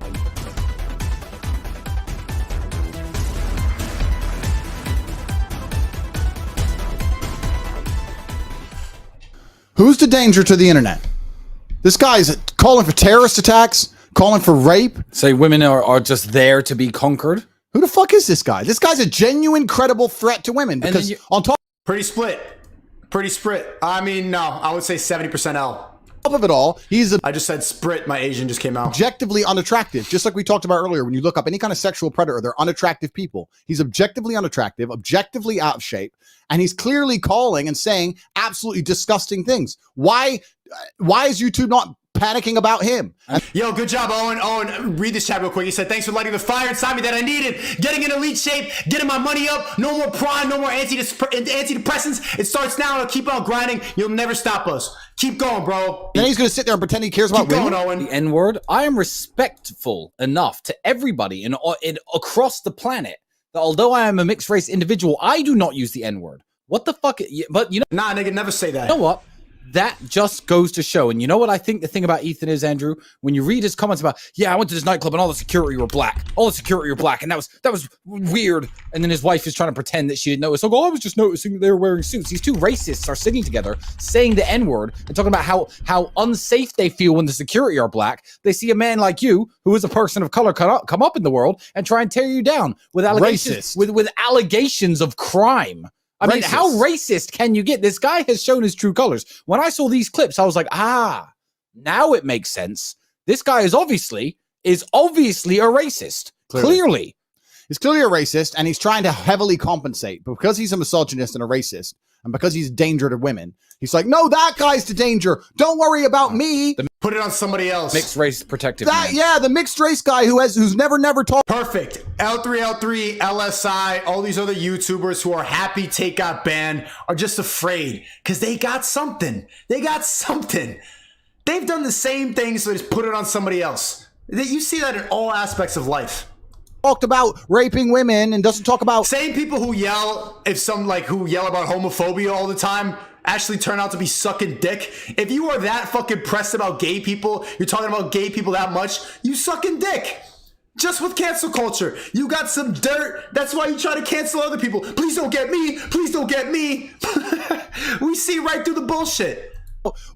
Who's the danger to the internet? This guy's calling for terrorist attacks, calling for rape. Say women are just there to be conquered. Who the fuck is this guy? This guy's a genuine, credible threat to women. Because on top Pretty split. I mean, no, I would say 70% L. of it all, I just said sprit. My Asian just came out. Objectively unattractive. Just like we talked about earlier, when you look up any kind of sexual predator, they're unattractive people. He's objectively unattractive, objectively out of shape, and he's clearly calling and saying absolutely disgusting things. Why is YouTube not panicking about him? Yo, good job, Owen, read this chat real quick. He said, thanks for lighting the fire inside me that I needed. Getting in elite shape, getting my money up, no more prime, no more antidepressants. It starts now and I'll keep on grinding. You'll never stop us. Keep going, bro. Then he's going to sit there and pretend he cares about Keep going, women. Owen. The N-word. I am respectful enough to everybody in across the planet that although I am a mixed race individual, I do not use the N-word. What the fuck? But you know, Nah, nigga, never say that. you know what? That just goes to show. And you know what I think the thing about Ethan is, Andrew? When you read his comments about, yeah, I went to this nightclub and all the security were black. All the security were black. And that was weird. And then his wife is trying to pretend that she didn't notice. Oh, I was just noticing that they were wearing suits. These two racists are sitting together saying the N-word and talking about how unsafe they feel when the security are black. They see a man like you, who is a person of color, come up in the world and try and tear you down with allegations, with allegations of crime. I mean, how racist can you get? This guy has shown his true colors. When I saw these clips, I was like, now it makes sense. This guy is obviously a racist. Clearly. He's clearly a racist, and he's trying to heavily compensate. But because he's a misogynist and a racist, and because he's a danger to women, he's like, no, that guy's the danger. Don't worry about me. Put it on somebody else. Mixed race protective man. Yeah, the mixed race guy who's never talked. Perfect. L3L3, LSI, all these other YouTubers who are happy Tate got banned are just afraid because they got something. They've done the same thing, so they just put it on somebody else. You see that in all aspects of life. Talked about raping women and doesn't talk about. Same people who yell who yell about homophobia all the time actually turn out to be sucking dick. If you are that fucking pressed about gay people, you're talking about gay people that much, you sucking dick. Just with cancel culture. You got some dirt. That's why you try to cancel other people. Please don't get me. Please don't get me. We see right through the bullshit.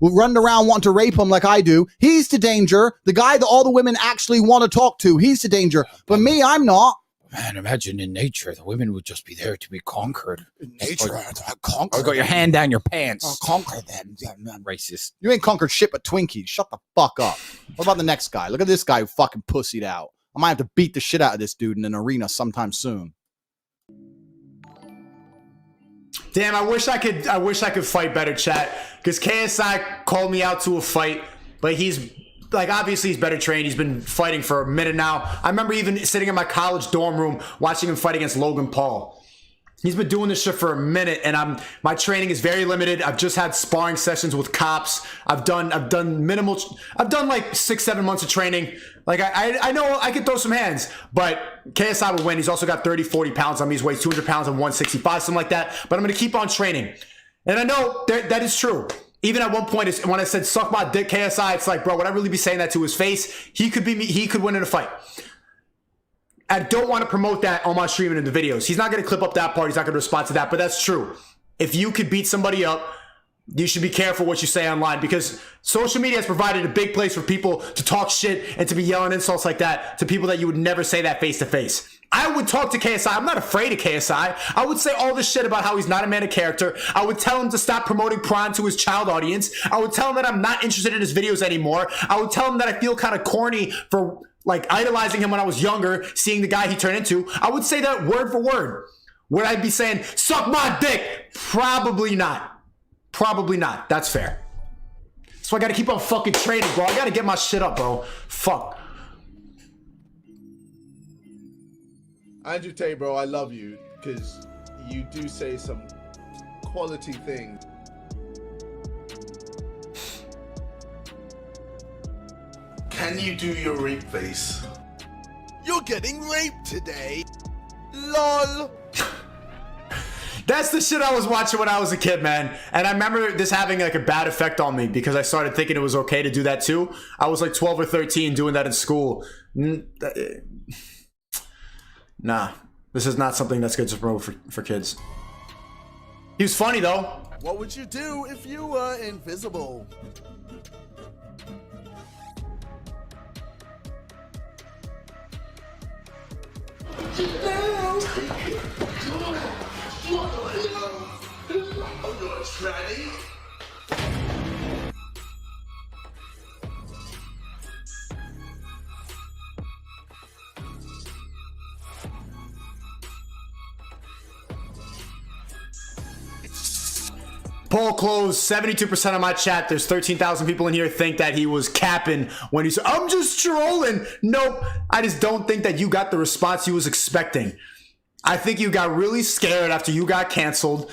Will run around wanting to rape him like I do. He's the danger. The guy that all the women actually want to talk to, he's the danger. But me, I'm not. Man, imagine in nature, the women would just be there to be conquered. Nature, Or got your hand down your pants. conquer them. Racist. You ain't conquered shit but Twinkies. Shut the fuck up. What about the next guy? Look at this guy who fucking pussied out. I might have to beat the shit out of this dude in an arena sometime soon. Damn, I wish I could fight better, chat. Because KSI called me out to a fight, but he's obviously he's better trained. He's been fighting for a minute now. I remember even sitting in my college dorm room watching him fight against Logan Paul. He's been doing this shit for a minute, and my training is very limited. I've just had sparring sessions with cops. I've done like 6-7 months of training. Like I know I can throw some hands, but KSI would win. He's also got 30-40 pounds on me. He weighs 200 pounds on 165, something like that. But I'm gonna keep on training, and I know that is true. Even at one point, when I said "suck my dick," KSI, it's like, bro, would I really be saying that to his face? He could be me. He could win in a fight. I don't want to promote that on my stream and in the videos. He's not going to clip up that part. He's not going to respond to that, but that's true. If you could beat somebody up, you should be careful what you say online, because social media has provided a big place for people to talk shit and to be yelling insults like that to people that you would never say that face to face. I would talk to KSI. I'm not afraid of KSI. I would say all this shit about how he's not a man of character. I would tell him to stop promoting Prime to his child audience. I would tell him that I'm not interested in his videos anymore. I would tell him that I feel kind of corny for idolizing him when I was younger, seeing the guy he turned into. I would say that word for word. Would I be saying, suck my dick? Probably not. Probably not. That's fair. So I gotta keep on fucking training, bro. I gotta get my shit up, bro. Fuck. Andrew Tate, bro, I love you because you do say some quality things. Can you do your rape face? You're getting raped today. LOL. That's the shit I was watching when I was a kid, man. And I remember this having a bad effect on me because I started thinking it was okay to do that too. I was 12 or 13 doing that in school. Nah, this is not something that's good to promote for kids. He was funny though. What would you do if you were invisible? Poll closed. 72% of my chat, there's 13,000 people in here, think that he was capping when he said, I'm just trolling. Nope. I just don't think that you got the response you was expecting. I think you got really scared after you got canceled.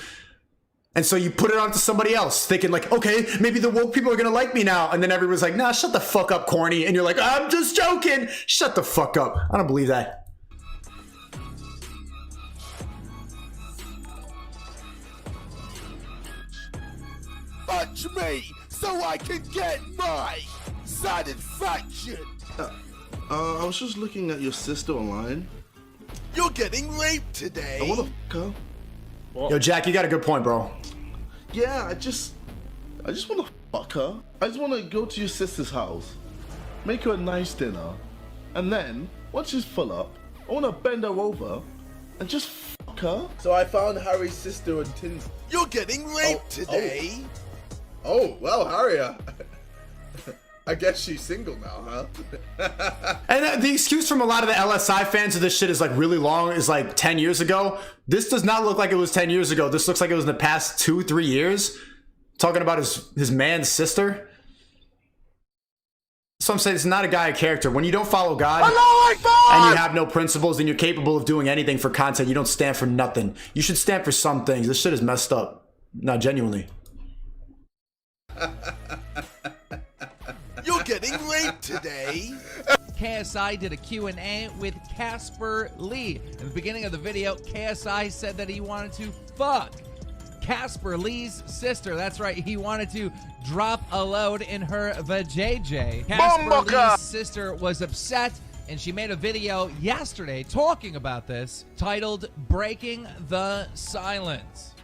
And so you put it onto somebody else, thinking like, okay, maybe the woke people are gonna like me now. And then everyone's like, nah, shut the fuck up, corny. And you're like, I'm just joking. Shut the fuck up. I don't believe that. Punch me so I can get my satisfaction. I was just looking at your sister online. You're getting raped today. I wanna fuck her. Yo, Jack, you got a good point, bro. Yeah, I just wanna fuck her. I just wanna go to your sister's house, make her a nice dinner, and then once she's full up, I wanna bend her over and just fuck her. So I found Harry's sister on Tinder. You're getting raped today. Oh, well, Harry, I guess she's single now, huh? And the excuse from a lot of the LSI fans of this shit is like really long, is like 10 years ago. This does not look like it was 10 years ago. This looks like it was in the past 2-3 years. Talking about his man's sister. So I'm saying it's not a guy of character. When you don't follow God and you have no principles and you're capable of doing anything for content, you don't stand for nothing. You should stand for some things. This shit is messed up. Not genuinely. You're getting raped today. KSI did a Q&A with Casper Lee. In the beginning of the video, KSI said that he wanted to fuck Casper Lee's sister. That's right, he wanted to drop a load in her vajayjay. Casper Lee's sister was upset, and she made a video yesterday talking about this, titled Breaking the Silence.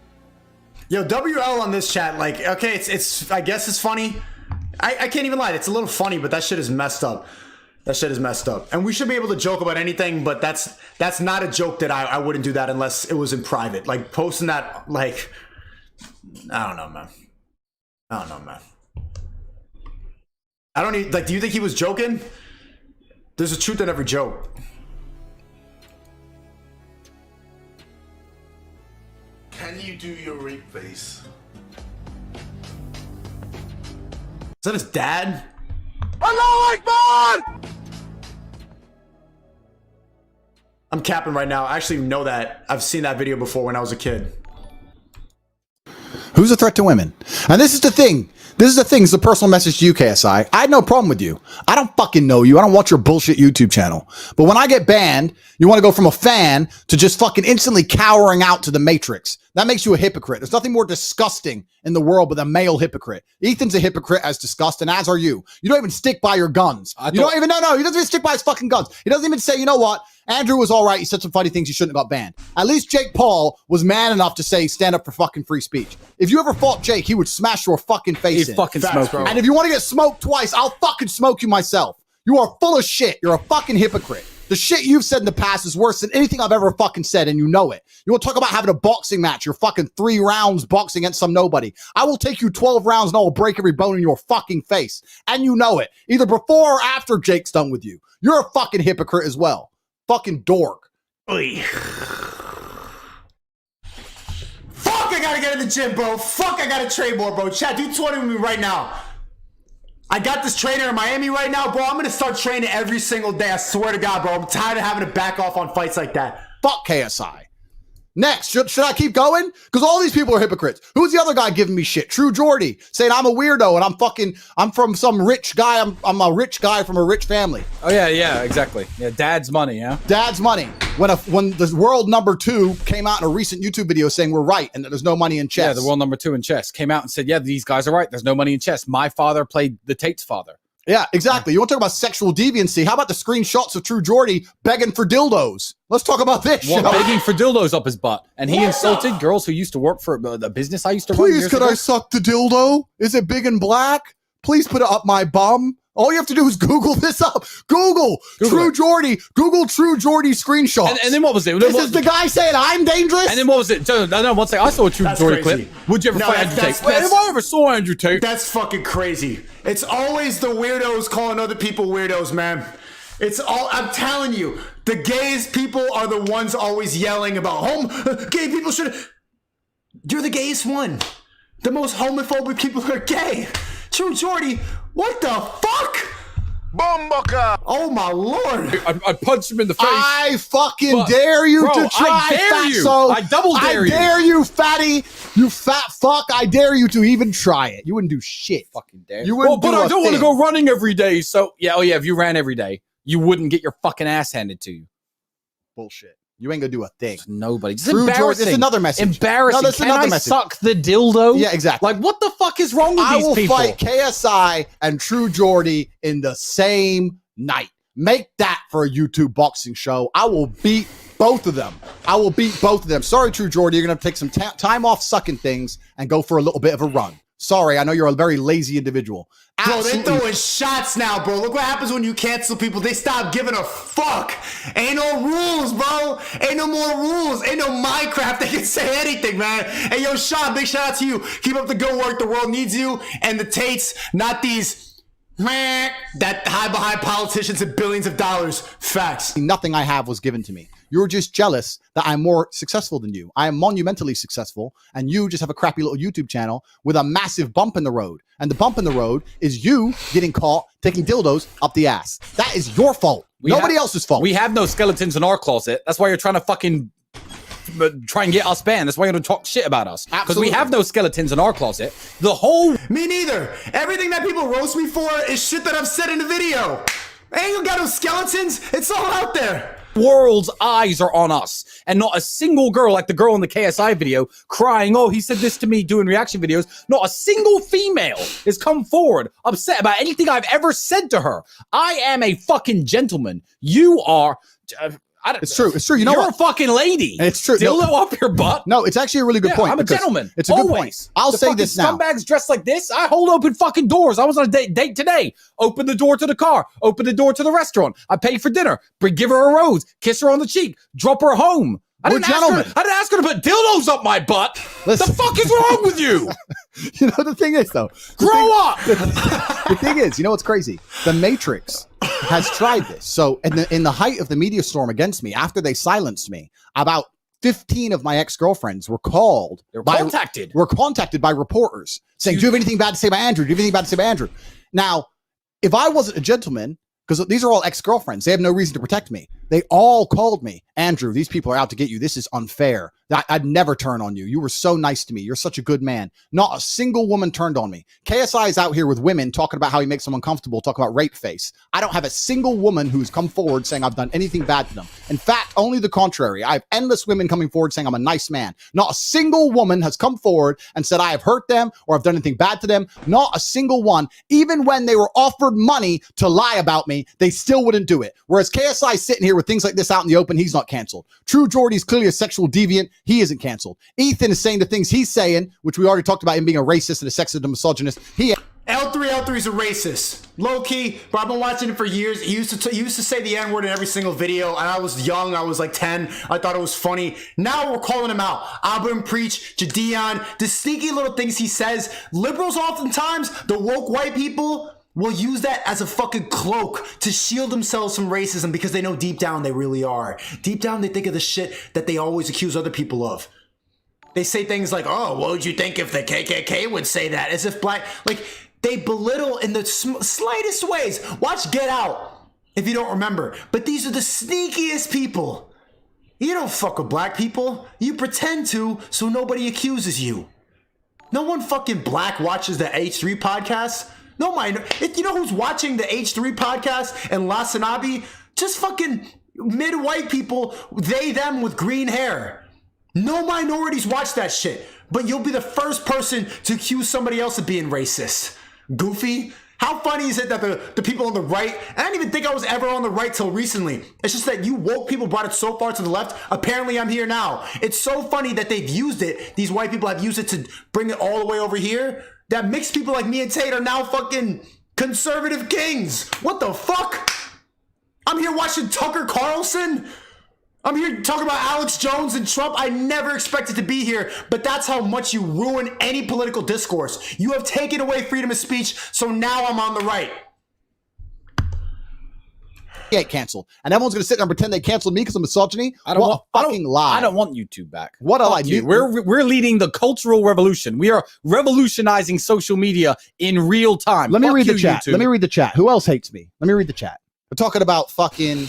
Yo, WL on this chat, like, okay, it's I guess it's funny. I can't even lie, it's a little funny, but that shit is messed up. That shit is messed up. And we should be able to joke about anything, but that's not a joke that I wouldn't do that unless it was in private. Like, posting that, like, I don't know, man. I don't even, like, do you think he was joking? There's a truth in every joke. Can you do your rape face? Is that his dad? Allah Akbar! I'm capping right now. I actually know that. I've seen that video before when I was a kid. Who's a threat to women? And this is the thing. This is a personal message to you, KSI. I had no problem with you. I don't fucking know you. I don't want your bullshit YouTube channel. But when I get banned, you want to go from a fan to just fucking instantly cowering out to the Matrix. That makes you a hypocrite. There's nothing more disgusting in the world but a male hypocrite. Ethan's a hypocrite as disgusted, and as are you. You don't even stick by your guns. He doesn't even stick by his fucking guns. He doesn't even say, you know what? Andrew was all right. He said some funny things. He shouldn't have got banned. At least Jake Paul was man enough to say, stand up for fucking free speech. If you ever fought Jake, he would smash your fucking face in. He'd fucking smoke you. And if you want to get smoked twice, I'll fucking smoke you myself. You are full of shit. You're a fucking hypocrite. The shit you've said in the past is worse than anything I've ever fucking said, and you know it. You want to talk about having a boxing match? You're fucking 3 rounds boxing against some nobody. I will take you 12 rounds and I will break every bone in your fucking face. And you know it. Either before or after Jake's done with you. You're a fucking hypocrite as well. Fucking dork. Oy. Fuck, I gotta get in the gym, bro. Fuck, I gotta train more, bro. Chat, do 20 with me right now. I got this trainer in Miami right now, bro. I'm gonna start training every single day. I swear to God, bro. I'm tired of having to back off on fights like that. Fuck KSI. Next, should I keep going? Because all these people are hypocrites. Who's the other guy giving me shit? True Jordy, saying I'm a weirdo and I'm from some rich guy. I'm a rich guy from a rich family. Oh yeah, exactly. Yeah, dad's money, yeah. Dad's money. When the world number 2 came out in a recent YouTube video saying we're right and that there's no money in chess. Yeah, the world number 2 in chess came out and said, yeah, these guys are right. There's no money in chess. My father played the Tate's father. Yeah, exactly. You want to talk about sexual deviancy? How about the screenshots of True Jordy begging for dildos? Let's talk about this. Begging for dildos up his butt. And he insulted girls who used to work for the business I used to run. Please, could I suck the dildo? Is it big and black? Please put it up my bum. All you have to do is Google this up. Google True Jordy. Google True Jordy screenshots. And then what was it? This is the guy saying I'm dangerous? And then what was it? No, one second. I saw a True Jordy clip. Would you ever fight Andrew Tate? If I ever saw Andrew Tate. That's fucking crazy. It's always the weirdos calling other people weirdos, man. It's all, I'm telling you, the gays people are the ones always yelling about gay people should. You're the gayest one. The most homophobic people are gay. True Jordy, what the fuck? Oh my lord! I'd punch him in the face. I fucking But, dare you bro, to try, I dare you. fatso. I double dare you. I dare you, fatty. You fat fuck. I dare you to even try it. You wouldn't do shit. Fucking dare. You wouldn't but do I a don't want to thing. go running every day. So yeah, if you ran every day, you wouldn't get your fucking ass handed to you. Bullshit. You ain't gonna do a thing. Nobody. It's True, George, embarrassing. it's another message. Embarrassing. No, that's Can another I message. suck the dildo? Yeah, exactly. Like, what the fuck is wrong with I these will people? fight KSI and True Geordie in the same night. Make that for a YouTube boxing show. I will beat both of them. Sorry, True Geordie, you're going to take some time off sucking things and go for a little bit of a run. Sorry, I know you're a very lazy individual. Bro, they throwing shots now, bro. Look what happens when you cancel people. They stop giving a fuck. Ain't no rules, bro. Ain't no more rules. Ain't no Minecraft. They can say anything, man. Hey, yo, Sean, big shout out to you. Keep up the good work. The world needs you. And the Tates, not these, that high politicians and billions of dollars. Facts. Nothing I have was given to me. You're just jealous that I'm more successful than you. I am monumentally successful, and you just have a crappy little YouTube channel with a massive bump in the road. And the bump in the road is you getting caught taking dildos up the ass. That is your fault. Nobody else's fault. We have no skeletons in our closet. That's why you're trying to fucking try and get us banned. That's why you're going to talk shit about us. Because we have no skeletons in our closet. The whole... Me neither. Everything that people roast me for is shit that I've said in the video. I ain't got no skeletons. It's all out there. World's eyes are on us, and not a single girl, like the girl in the KSI video, crying, oh, he said this to me doing reaction videos. Not a single female has come forward upset about anything I've ever said to her. I am a fucking gentleman. You are... It's true. It's true. You know You're what? a fucking lady. It's true. Dildo up your butt. No, it's actually a really good point. I'm a because gentleman. It's a good point. Always. I'll The say fucking this now. Scumbags dressed like this. I hold open fucking doors. I was on a date today. Open the door to the car. Open the door to the restaurant. I pay for dinner. Give her a rose. Kiss her on the cheek. Drop her home. I didn't ask her to put dildos up my butt. Listen. The fuck is wrong with you? You know, the thing is, though. Grow up. The thing is, you know what's crazy? The Matrix has tried this. So in the height of the media storm against me, after they silenced me, about 15 of my ex-girlfriends were called. Were contacted by reporters saying, do you have anything bad to say about Andrew? Do you have anything bad to say about Andrew? Now, if I wasn't a gentleman, because these are all ex-girlfriends, they have no reason to protect me. They all called me, Andrew, these people are out to get you. This is unfair. I'd never turn on you. You were so nice to me. You're such a good man. Not a single woman turned on me. KSI is out here with women talking about how he makes them uncomfortable, talking about rape face. I don't have a single woman who's come forward saying I've done anything bad to them. In fact, only the contrary. I have endless women coming forward saying I'm a nice man. Not a single woman has come forward and said I have hurt them or I've done anything bad to them. Not a single one. Even when they were offered money to lie about me, they still wouldn't do it. Whereas KSI is sitting here with things like this out in the open, he's not canceled. True Geordie's clearly a sexual deviant. He isn't canceled. Ethan is saying the things he's saying, which we already talked about him being a racist and a sexist and misogynist. L3's a racist. Low key, but I've been watching it for years. He used to say the N-word in every single video, and I was young. I was like 10. I thought it was funny. Now we're calling him out. Abram Preach, Jadeon, the sneaky little things he says. Liberals oftentimes, the woke white people, will use that as a fucking cloak to shield themselves from racism because they know deep down they really are. Deep down they think of the shit that they always accuse other people of. They say things like, oh, what would you think if the KKK would say that? As if black, like, they belittle in the slightest ways. Watch Get Out, if you don't remember. But these are the sneakiest people. You don't fuck with black people. You pretend to so nobody accuses you. No one fucking black watches the H3 podcast. No, you know who's watching the H3 podcast and La Sanabi? Just fucking mid-white people, they, them with green hair. No minorities watch that shit. But you'll be the first person to accuse somebody else of being racist. Goofy. How funny is it that the people on the right, I didn't even think I was ever on the right till recently. It's just that you woke people brought it so far to the left. Apparently I'm here now. It's so funny that they've used it. These white people have used it to bring it all the way over here. That mixed people like me and Tate are now fucking conservative kings. What the fuck? I'm here watching Tucker Carlson. I'm here talking about Alex Jones and Trump. I never expected to be here, but that's how much you ruin any political discourse. You have taken away freedom of speech, so now I'm on the right. get canceled. And everyone's going to sit there and pretend they canceled me because of misogyny. I don't What want a fucking lie. I don't want YouTube back. What a Fuck lie. you. We're leading the cultural revolution. We are revolutionizing social media in real time. Let me Fuck read the you, chat. YouTube. Let me read the chat. Who else hates me? Let me read the chat. We're talking about fucking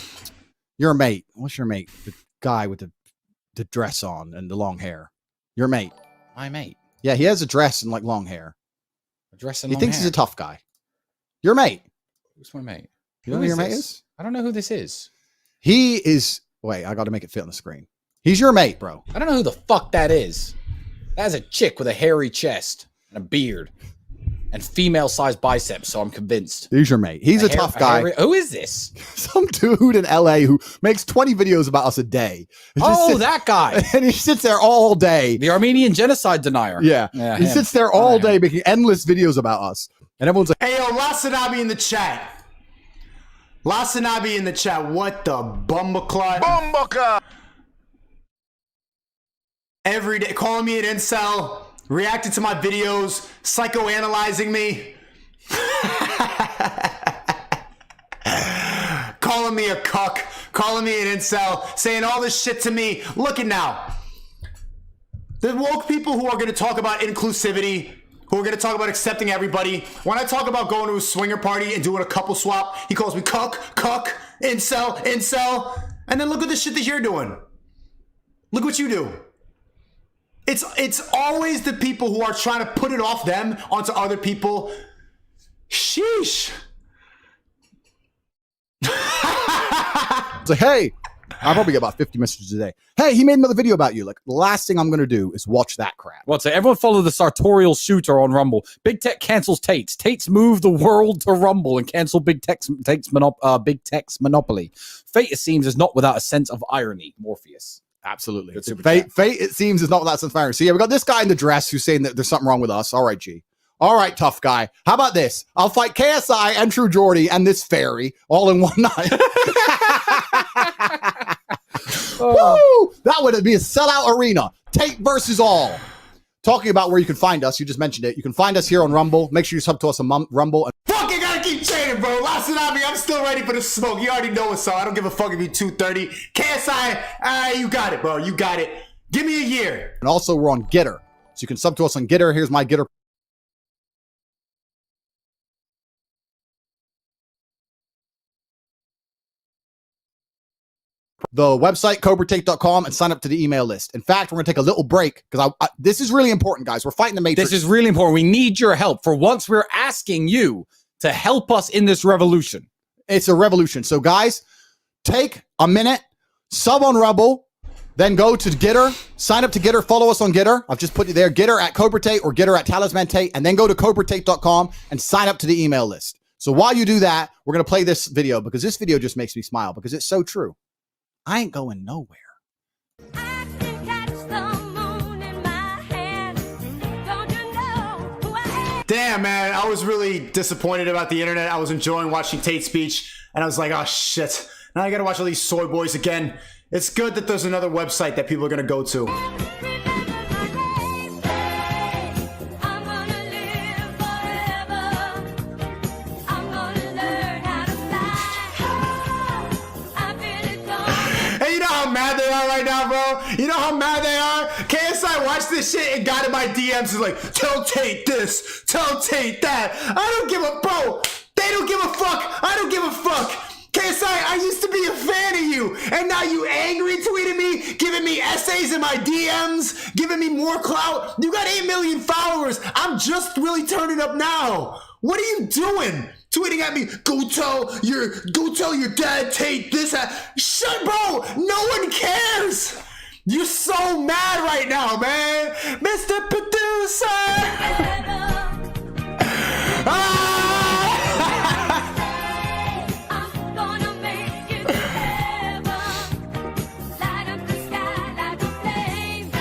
your mate. What's your mate? The guy with the dress on and the long hair. Your mate. My mate. Yeah, he has a dress and like long hair. A dress and He long thinks hair. he's a tough guy. Your mate. Who's my mate? You know Who who your mate this? is? I don't know who this is. He is. Wait, I got to make it fit on the screen. He's your mate, bro. I don't know who the fuck that is. That's a chick with a hairy chest and a beard and female-sized biceps, so I'm convinced. He's your mate. He's a tough guy. Who is this? Some dude in LA who makes 20 videos about us a day. He just Oh, sits- that guy. And he sits there all day. The Armenian genocide denier. Yeah. He him. sits there all day making endless videos about us. And everyone's like, Hey, yo, Lasanabi in the chat. Lasanabi in the chat. What the bumbleclot? Bumbucker! Every day, calling me an incel, reacting to my videos, psychoanalyzing me. Calling me a cuck, calling me an incel, saying all this shit to me. Look at now. The woke people who are going to talk about inclusivity, who are going to talk about accepting everybody. When I talk about going to a swinger party and doing a couple swap, he calls me cuck, incel. And then look at the shit that you're doing. Look what you do. It's always the people who are trying to put it off them onto other people. Sheesh. it's like, hey, I probably get about 50 messages a day. Hey, he made another video about you. Like, the last thing I'm going to do is watch that crap. What's it? Everyone follow the sartorial shooter on Rumble. Big Tech cancels Tate's. Tate's move the world to Rumble and cancel Big Tech's monopoly. Fate, it seems, is not without a sense of irony. Morpheus. Absolutely. Good super Fate, chat. it seems, is not without some fire. So, yeah, we got this guy in the dress who's saying that there's something wrong with us. All right, G. All right, tough guy. How about this? I'll fight KSI and True Jordy and this fairy all in one night. Woo! That would be a sellout arena. Tate versus all. Talking about where you can find us, you just mentioned it. You can find us here on Rumble. Make sure you sub to us on Rumble. And Fucking gotta keep training, bro. Lasanabi, I'm still ready for the smoke. You already know what's up. I don't give a fuck if you 230. KSI, you got it, bro. You got it. Give me a year. also, we're on Gitter. So you can sub to us on Gitter. Here's my Gitter. The website, cobratate.com, and sign up to the email list. In fact, we're going to take a little break because this is really important, guys. We're fighting the Matrix. This is really important. We need your help. For once, we're asking you to help us in this revolution. It's a revolution. So, guys, take a minute, sub on Rumble, then go to Gitter, sign up to Gitter, follow us on Gitter. I've just put you there, Gitter at Cobratate or Gitter at Talisman Tate, and then go to cobratate.com and sign up to the email list. So while you do that, we're going to play this video because this video just makes me smile because it's so true. I ain't going nowhere. I can catch the moon in my hand. Don't you know who I am? Damn, man. I was really disappointed about the internet. I was enjoying watching Tate's speech, and I was like, oh, shit. Now I gotta watch all these soy boys again. It's good that there's another website that people are gonna go to. I'm gonna live forever. I'm gonna learn how to fly. I feel it coming. Hey, you know how mad they are right now, bro? You know how mad they are? KSI watched this shit and got in my DMs and like, tell Tate this, tell Tate that. I don't give a, bro. They don't give a fuck. I don't give a fuck. KSI, I used to be a fan of you, and now you angry tweeting me, giving me essays in my DMs, giving me more clout. You got 8 million followers. I'm just really turning up now. What are you doing? Tweeting at me, go tell your dad Tate this. Shut, bro. No one cares. You're so mad right now, man. Mr. Producer. I'm gonna make it to heaven. Light up the sky like a flame.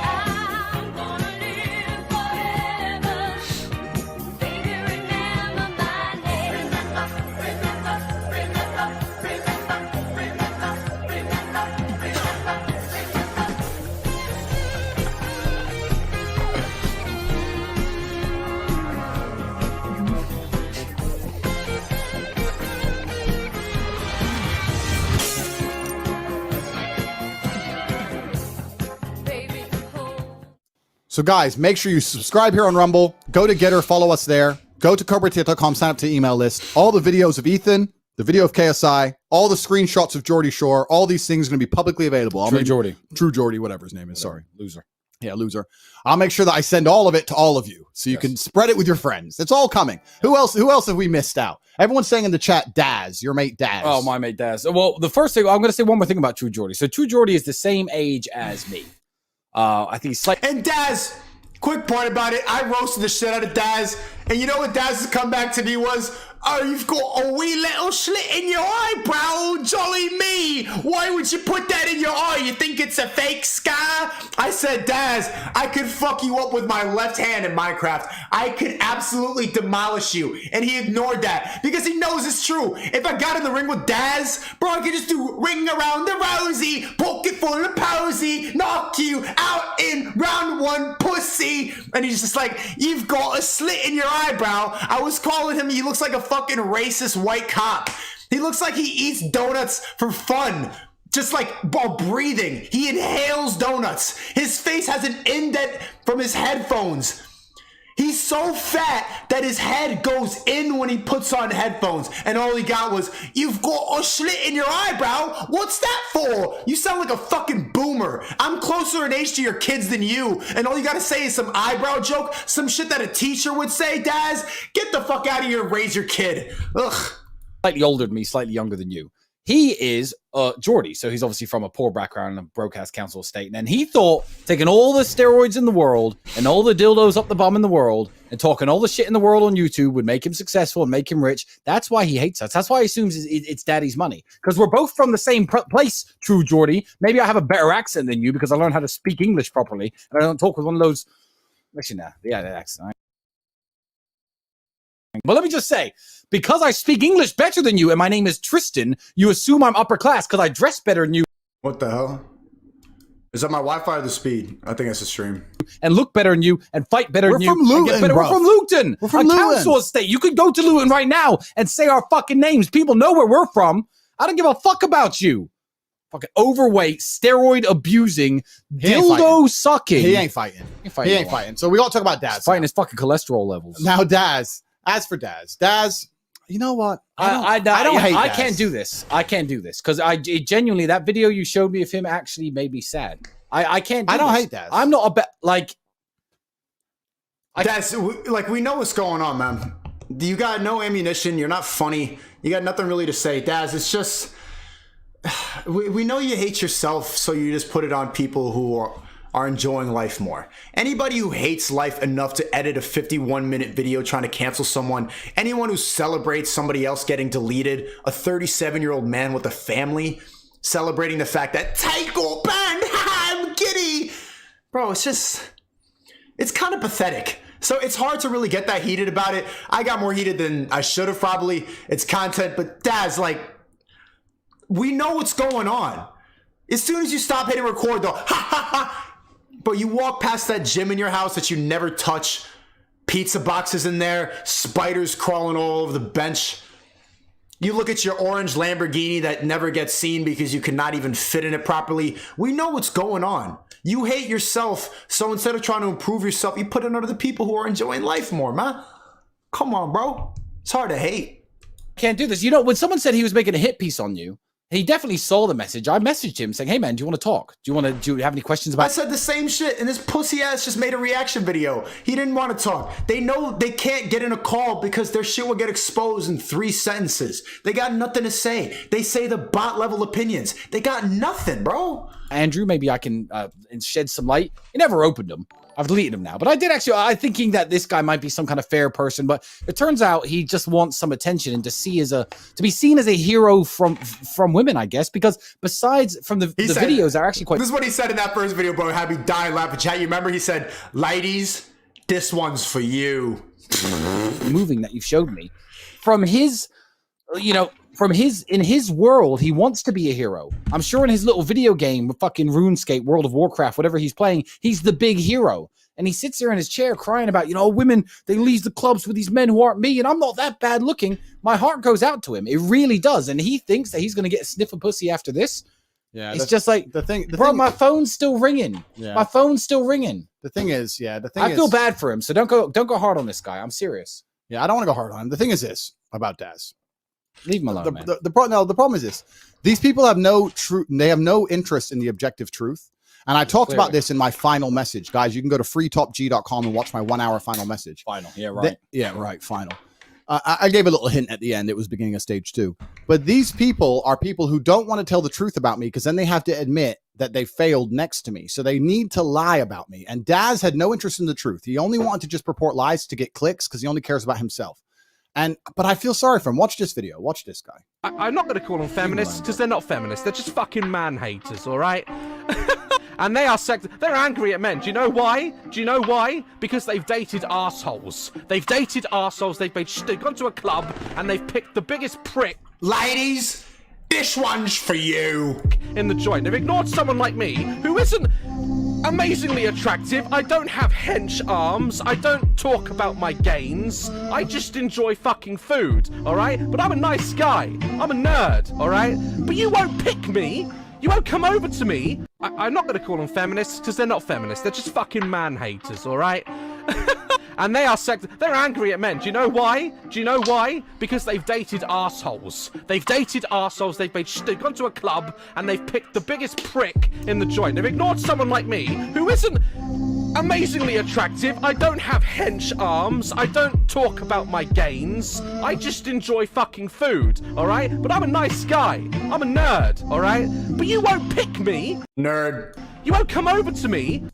I'm gonna live forever. Baby, remember my name. So guys, make sure you subscribe here on Rumble. Go to Getter, follow us there. Go to CobraTate.com, sign up to the email list. All the videos of Ethan, the video of KSI, all the screenshots of Geordie Shore, all these things are going to be publicly available. True Geordie, whatever his name is. Sorry. Loser. Yeah, loser. I'll make sure that I send all of it to all of you so you can spread it with your friends. It's all coming. Who else have we missed out? Everyone's saying in the chat, Daz, your mate Daz. Oh, my mate Daz. Well, the first thing, I'm going to say one more thing about True Geordie. So True Geordie is the same age as me. I think he's slightly... And Daz, quick point about it. I roasted the shit out of Daz. And you know what Daz's comeback to me was? Oh, you've got a wee little slit in your eyebrow, jolly me. Why would you put that in your eye? You think it's a fake scar? I said, Daz, I could fuck you up with my left hand in Minecraft. I could absolutely demolish you. And he ignored that because he knows it's true. If I got in the ring with Daz, bro, I could just do ring around the rosy, poke it full of posy, knock you out in round one, pussy. And he's just like, you've got a slit in your eyebrow. I was calling him, he looks like a fucking racist white cop. He looks like he eats donuts for fun. Just like while breathing, he inhales donuts. His face has an indent from his headphones. He's so fat that his head goes in when he puts on headphones. And all he got was, you've got a slit in your eyebrow? What's that for? You sound like a fucking boomer. I'm closer in age to your kids than you. And all you gotta say is some eyebrow joke, some shit that a teacher would say, Daz. Get the fuck out of here and raise your kid. Ugh. Slightly older than me, slightly younger than you. He is Geordie, so he's obviously from a poor background in a broadcast council estate. And he thought taking all the steroids in the world and all the dildos up the bum in the world and talking all the shit in the world on YouTube would make him successful and make him rich. That's why he hates us. That's why he assumes it's daddy's money. Because we're both from the same place, True Geordie. Maybe I have a better accent than you because I learned how to speak English properly. And I don't talk with one of those... Actually, nah. Yeah, that accent. But let me just say, because I speak English better than you and my name is Tristan, you assume I'm upper class because I dress better than you. What the hell? Is that my Wi-Fi or the speed? I think that's the stream. And look better than you and fight better than you. We're from Luton, We're from Luton. We're from a Luton. council estate. You could go to Luton right now and say our fucking names. People know where we're from. I don't give a fuck about you. Fucking overweight, steroid abusing, dildo sucking. He ain't fighting. He ain't fighting. So we all talk about Daz. He's fighting his fucking cholesterol levels. Now, Daz. As for Daz, you know what? I don't hate Daz. I can't do this. I can't do this because genuinely that video you showed me of him actually made me sad. I can't. I don't hate Daz. I'm not a like. Daz, we know what's going on, man. You got no ammunition. You're not funny. You got nothing really to say, Daz. It's just we know you hate yourself, so you just put it on people who are enjoying life more. Anybody who hates life enough to edit a 51-minute video trying to cancel someone, anyone who celebrates somebody else getting deleted, a 37-year-old man with a family celebrating the fact that Tate got banned, I'm giddy. Bro, it's kind of pathetic. So it's hard to really get that heated about it. I got more heated than I should have probably. It's content, but Daz, we know what's going on. As soon as you stop hitting record though, ha ha ha, but you walk past that gym in your house that you never touch, pizza boxes in there, spiders crawling all over the bench. You look at your orange Lamborghini that never gets seen because you cannot even fit in it properly. We know what's going on. You hate yourself, so instead of trying to improve yourself, you put it under the people who are enjoying life more, man. Come on, bro. It's hard to hate. Can't do this. You know, when someone said he was making a hit piece on you, he definitely saw the message. I messaged him saying, hey, man, do you want to talk? Do you have any questions about I said the same shit, and this pussy ass just made a reaction video. He didn't want to talk. They know they can't get in a call because their shit will get exposed in 3 sentences. They got nothing to say. They say the bot level opinions. They got nothing, bro. Andrew, maybe I can shed some light. He never opened them. I've deleted him now. But I did actually, I'm thinking that this guy might be some kind of fair person, but it turns out he just wants some attention and to be seen as a hero from women, I guess, because besides from the videos are actually quite... This is what he said in that first video, bro. Had me dying laughing. Chat, you remember? He said, ladies, this one's for you. Moving that you showed me. From his, in his world, he wants to be a hero. I'm sure in his little video game, fucking RuneScape, World of Warcraft, whatever he's playing, he's the big hero. And he sits there in his chair crying about, women, they leave the clubs with these men who aren't me, and I'm not that bad looking. My heart goes out to him. It really does. And he thinks that he's going to get a sniff of pussy after this. Yeah, It's just like, the thing, my phone's still ringing. Yeah. My phone's still ringing. The thing is, I feel bad for him, so don't go hard on this guy. I'm serious. Yeah, I don't want to go hard on him. The thing is this about Daz. Leave him alone, man. The problem is this. These people have no truth. They have no interest in the objective truth. And I talked about this in my final message. Guys, you can go to freetopg.com and watch my 1 hour final message. Final. Yeah, right. Final. I gave a little hint at the end. It was beginning of stage 2. But these people are people who don't want to tell the truth about me because then they have to admit that they failed next to me. So they need to lie about me. And Daz had no interest in the truth. He only wanted to just purport lies to get clicks because he only cares about himself. But I feel sorry for him. Watch this video. Watch this guy. I'm not going to call them feminists because they're not feminists. They're just fucking man haters, all right? And they are they're angry at men. Do you know why? Because they've dated arseholes. They've gone to a club and they've picked the biggest prick. Ladies, this one's for you. In the joint. They've ignored someone like me who isn't amazingly attractive. I don't have hench arms. I don't talk about my gains. I just enjoy fucking food, all right? But I'm a nice guy. I'm a nerd, all right? But you won't pick me. You won't come over to me. I'm not going to call them feminists because they're not feminists. They're just fucking man haters, all right? And they are they're angry at men. Do you know why? Because they've dated arseholes. They've gone to a club and they've picked the biggest prick in the joint. They've ignored someone like me who isn't amazingly attractive. I don't have hench arms. I don't talk about my gains. I just enjoy fucking food, all right? But I'm a nice guy. I'm a nerd, all right? But you won't pick me. Nerd. You won't come over to me.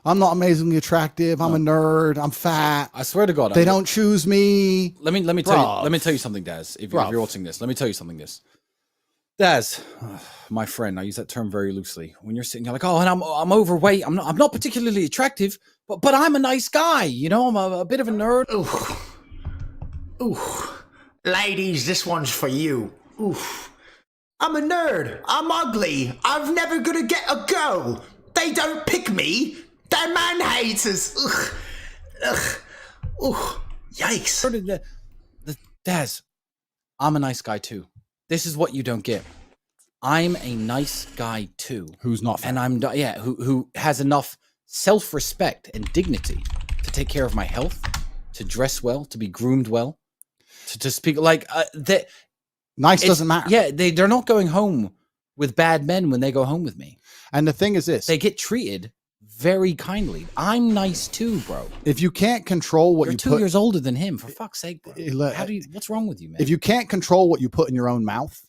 I'm not amazingly attractive. I'm a nerd. I'm fat. I swear to God, they don't choose me. Let me tell you something, Daz. If you're watching this, let me tell you something. Daz, my friend, I use that term very loosely. When you're sitting, you're like, oh, and I'm overweight. I'm not particularly attractive, but I'm a nice guy. You know, I'm a bit of a nerd. Ooh. Ladies, this one's for you. Oof. I'm a nerd. I'm ugly. I'm never gonna get a girl. They don't pick me. They're man haters. Ugh. Ooh. Yikes. Daz, I'm a nice guy too. This is what you don't get. I'm a nice guy too. Who's not fat. And who has enough self-respect and dignity to take care of my health, to dress well, to be groomed well, to speak like that. Nice doesn't matter. Yeah, they're not going home with bad men when they go home with me. And the thing is this. They get treated very kindly. I'm nice too, bro. If you can't control what You're you 2 put, years older than him, for fuck's sake, bro. What's wrong with you, man? If you can't control what you put in your own mouth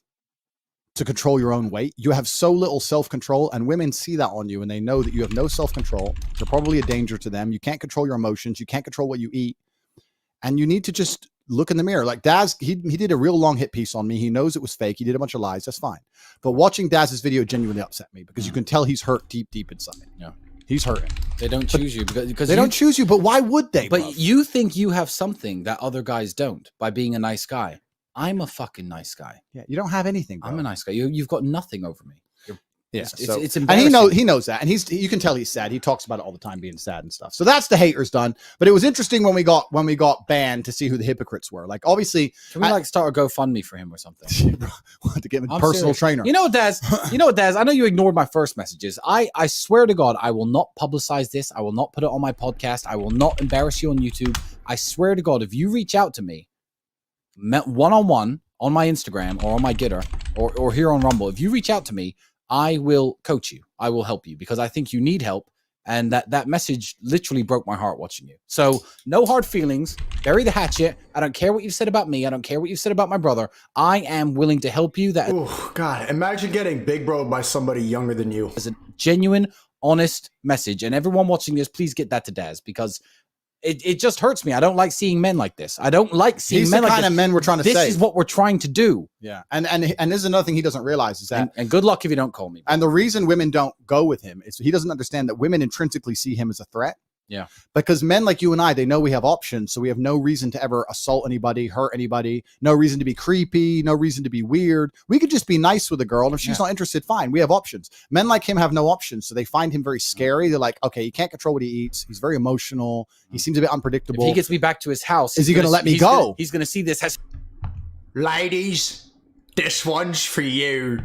to control your own weight, you have so little self-control, and women see that on you and they know that you have no self-control. You're probably a danger to them. You can't control your emotions. You can't control what you eat. And you need to just look in the mirror. Like Daz, he did a real long hit piece on me. He knows it was fake. He did a bunch of lies. That's fine. But watching Daz's video genuinely upset me because you can tell he's hurt deep inside. Yeah. He's hurting. They don't choose you because they don't choose you, but why would they? But bruv? you think you have something that other guys don't by being a nice guy. I'm a fucking nice guy. Yeah, you don't have anything, bro. I'm a nice guy. You've got nothing over me. Yeah, it's and embarrassing. he knows that, and you can tell he's sad. He talks about it all the time, being sad and stuff. So that's the haters done. But it was interesting when we got banned to see who the hypocrites were. Like obviously, can we start a GoFundMe for him or something? to get him a personal trainer. You know what, Daz? I know you ignored my first messages. I swear to God, I will not publicize this. I will not put it on my podcast. I will not embarrass you on YouTube. I swear to God, if you reach out to me one-on-one on my Instagram or on my Gitter or here on Rumble, if you reach out to me, I will coach you. I will help you because I think you need help. And that message literally broke my heart watching you. So no hard feelings. Bury the hatchet. I don't care what you've said about me. I don't care what you've said about my brother. I am willing to help you. Oh, God. Imagine getting big broed by somebody younger than you. As a genuine, honest message. And everyone watching this, please get that to Daz because it just hurts me. I don't like seeing men like this. I don't like seeing men like this. He's the kind of men we're trying to save. This is what we're trying to do. Yeah. And this is another thing he doesn't realize is that. And good luck if you don't call me. And the reason women don't go with him is he doesn't understand that women intrinsically see him as a threat. Yeah. Because men like you and I, they know we have options. So we have no reason to ever assault anybody, hurt anybody, no reason to be creepy, no reason to be weird. We could just be nice with a girl. And if she's not interested, fine. We have options. Men like him have no options. So they find him very scary. They're like, okay, he can't control what he eats. He's very emotional. He seems a bit unpredictable. If he gets me back to his house, is he going to let me go? He's going to see this. Ladies, this one's for you.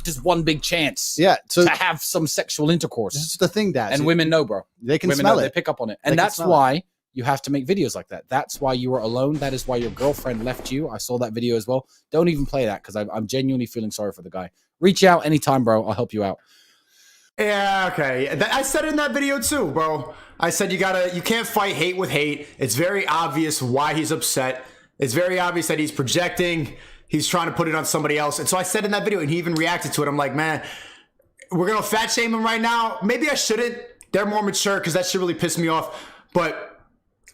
just one big chance. Yeah, so to have some sexual intercourse. This is the thing, Dad. And women know, bro. They can women smell know, it. They pick up on it. They And can that's smell why you have to make videos like that. That's why you were alone. That is why your girlfriend left you. I saw that video as well. Don't even play that because I'm genuinely feeling sorry for the guy. Reach out anytime, bro. I'll help you out. Yeah, okay. I said it in that video too, bro. I said you can't fight hate with hate. It's very obvious why he's upset. It's very obvious that he's projecting. He's trying to put it on somebody else. And so I said in that video, and he even reacted to it. I'm like, man, we're going to fat shame him right now. Maybe I shouldn't. They're more mature because that shit really pissed me off. But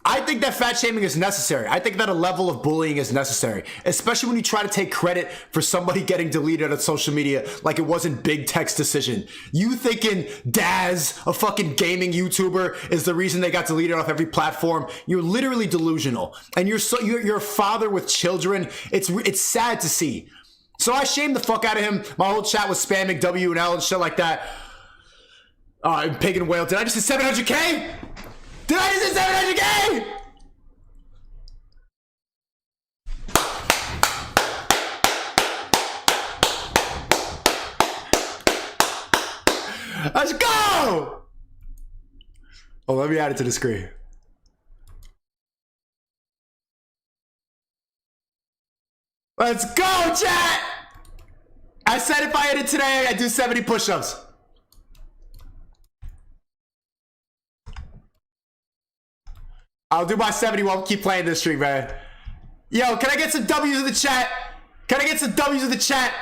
I think that fat shaming is necessary. I think that a level of bullying is necessary, especially when you try to take credit for somebody getting deleted on social media like it wasn't Big Tech's decision. You thinking Daz, a fucking gaming YouTuber, is the reason they got deleted off every platform? You're literally delusional, and you're a father with children. It's sad to see. So I shamed the fuck out of him. My whole chat was spamming W and L and shit like that. Pig and Whale. Did I just say 700K? Did I just say 700K? Let's go! Oh, let me add it to the screen. Let's go, chat! I said if I hit it today, I do 70 push-ups. I'll do my 70 while we keep playing this stream, man. Yo, can I get some W's in the chat? Can I get some W's in the chat?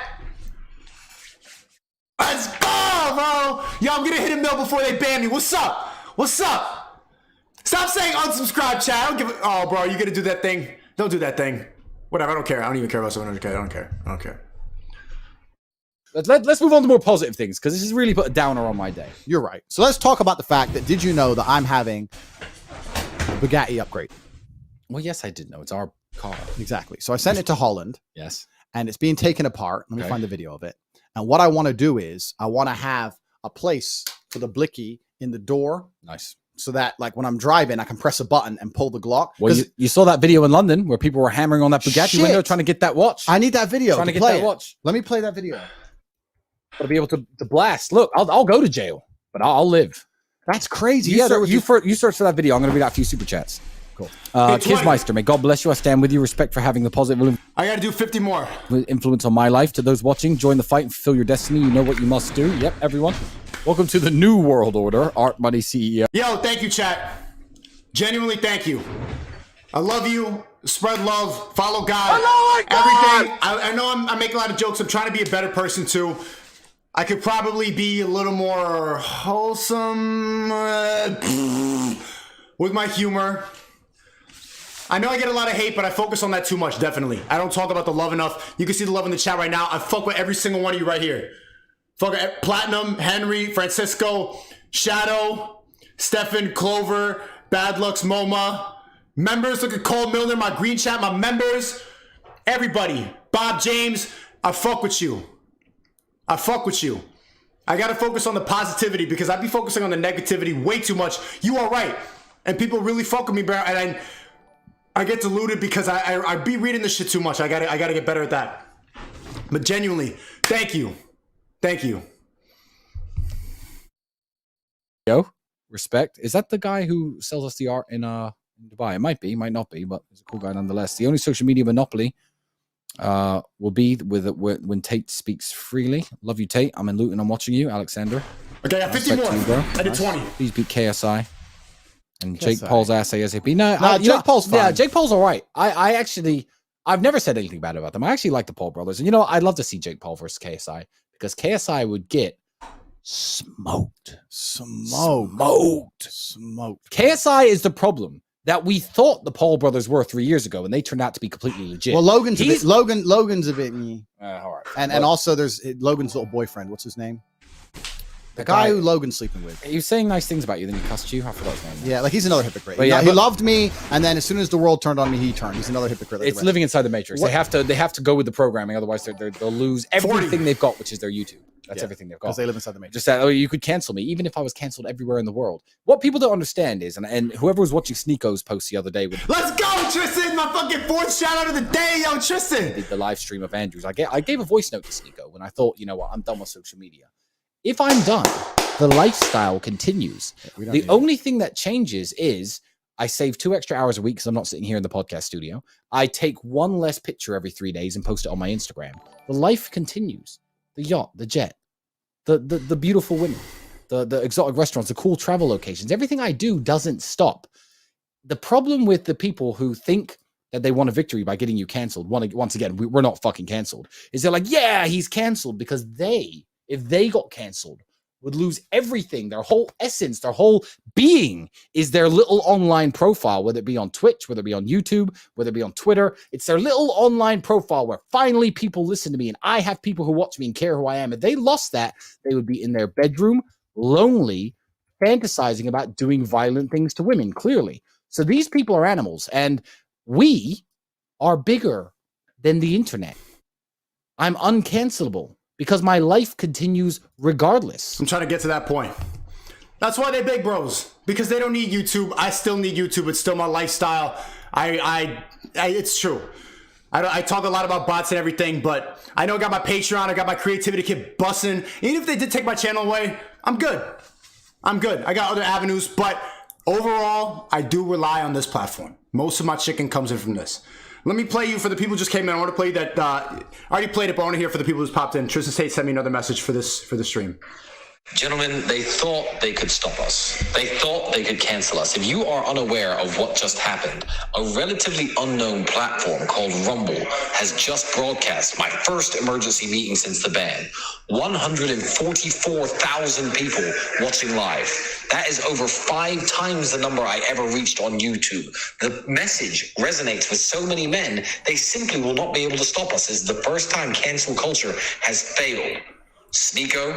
Let's go, bro. Yo, I'm gonna hit a mill before they ban me. What's up? What's up? Stop saying unsubscribe, chat. I don't give a... Oh, bro, you gonna do that thing? Don't do that thing. Whatever, I don't care. I don't even care about 700K. I don't care. I don't care. Let's move on to more positive things because this has really put a downer on my day. You're right. So let's talk about the fact that did you know that I'm having Bugatti upgrade? Well, yes, I did know. It's our car. Exactly. So I sent it to Holland. Yes. And it's being taken apart. Let me find the video of it. And what I want to do is I want to have a place for the blicky in the door. Nice. So that like when I'm driving, I can press a button and pull the Glock. Well, you saw that video in London where people were hammering on that Bugatti Shit. window trying to get that watch. I need that video Trying to get play that it. watch. Let me play that video. Got to be able to blast. Look, I'll go to jail, but I'll live. That's crazy. You search for that video. I'm going to read out a few super chats. Cool. Kizmeister, may God bless you. I stand with you. Respect for having the positive I got to do 50 more. influence on my life. To those watching, join the fight and fulfill your destiny. You know what you must do. Yep, everyone. Welcome to the new world order. Art Money CEO. Yo, thank you, chat. Genuinely, thank you. I love you. Spread love. Follow God. Everything. I know I'm making a lot of jokes. I'm trying to be a better person, too. I could probably be a little more wholesome with my humor. I know I get a lot of hate, but I focus on that too much, definitely. I don't talk about the love enough. You can see the love in the chat right now. I fuck with every single one of you right here. Fuck with Platinum, Henry, Francisco, Shadow, Stefan, Clover, Bad Lucks, MoMA. Members, look at Cole Milner, my green chat, my members. Everybody. Bob James, I fuck with you. I fuck with you. I gotta focus on the positivity because I be focusing on the negativity way too much. You are right. And people really fuck with me, bro. And I get deluded because I be reading this shit too much. I gotta get better at that. But genuinely, thank you. Thank you. Yo, respect. Is that the guy who sells us the art in Dubai? It might be, might not be, but he's a cool guy nonetheless. The only social media monopoly will be when Tate speaks freely. Love you, Tate. I'm in Luton. I'm watching you, Alexander. Okay, I got 50 more. You, bro. I did 20. Please beat KSI. And KSI. Jake Paul's ass ASAP. No, Jake Paul's fine. Yeah, Jake Paul's all right. I've never said anything bad about them. I actually like the Paul brothers. And you know, I'd love to see Jake Paul versus KSI because KSI would get smoked. KSI is the problem that we thought the Paul brothers were 3 years ago, and they turned out to be completely legit. Well, Logan's a bit. Logan's a bit. All right. And also there's Logan's little boyfriend. What's his name? The guy who Logan's sleeping with. He was saying nice things about you, then he cussed you. I forgot his name. Yeah, like he's another hypocrite. But yeah, he loved me, and then as soon as the world turned on me, he turned. He's another hypocrite. Like It's living inside the matrix. They have to go with the programming, otherwise they'll lose everything they've got, which is their YouTube. That's Yeah, everything they've got. because they live inside the matrix. Just that, oh, you could cancel me, even if I was canceled everywhere in the world. What people don't understand is, and whoever was watching Shneako's post the other day with Let's go, Tristan! My fucking fourth shout out of the day, yo, Tristan! the live stream of Andrew's, I gave a voice note to Shneako when I thought, you know what, I'm done with social media. If I'm done, the lifestyle continues. The only thing that changes is I save 2 extra hours a week because I'm not sitting here in the podcast studio. I take 1 less picture every 3 days and post it on my Instagram. The life continues. The yacht, the jet, the beautiful women, the exotic restaurants, the cool travel locations. Everything I do doesn't stop. The problem with the people who think that they won a victory by getting you canceled, once again, we're not fucking canceled, is they're like, yeah, he's canceled, because if they got canceled, would lose everything. Their whole essence, their whole being is their little online profile, whether it be on Twitch, whether it be on YouTube, whether it be on Twitter. It's their little online profile where finally people listen to me and I have people who watch me and care who I am. If they lost that, they would be in their bedroom, lonely, fantasizing about doing violent things to women, clearly. So these people are animals, and we are bigger than the internet. I'm uncancelable, because my life continues regardless. I'm trying to get to that point. That's why they're big bros, because they don't need YouTube. I still need YouTube. It's still my lifestyle. It's true. I talk a lot about bots and everything, but I know I got my Patreon. I got my creativity kit busting. Even if they did take my channel away, I'm good. I got other avenues, but overall, I do rely on this platform. Most of my chicken comes in from this. Let me play you for the people who just came in. I want to play that. I already played it, but I want to hear for the people who's popped in. Tristan Tate sent me another message for the stream. Gentlemen, they thought they could stop us. They thought they could cancel us. If you are unaware of what just happened, a relatively unknown platform called Rumble has just broadcast my first emergency meeting since the ban. 144,000 people watching live. That is over 5 times the number I ever reached on YouTube. The message resonates with so many men, they simply will not be able to stop us. This is the first time cancel culture has failed. Shneako,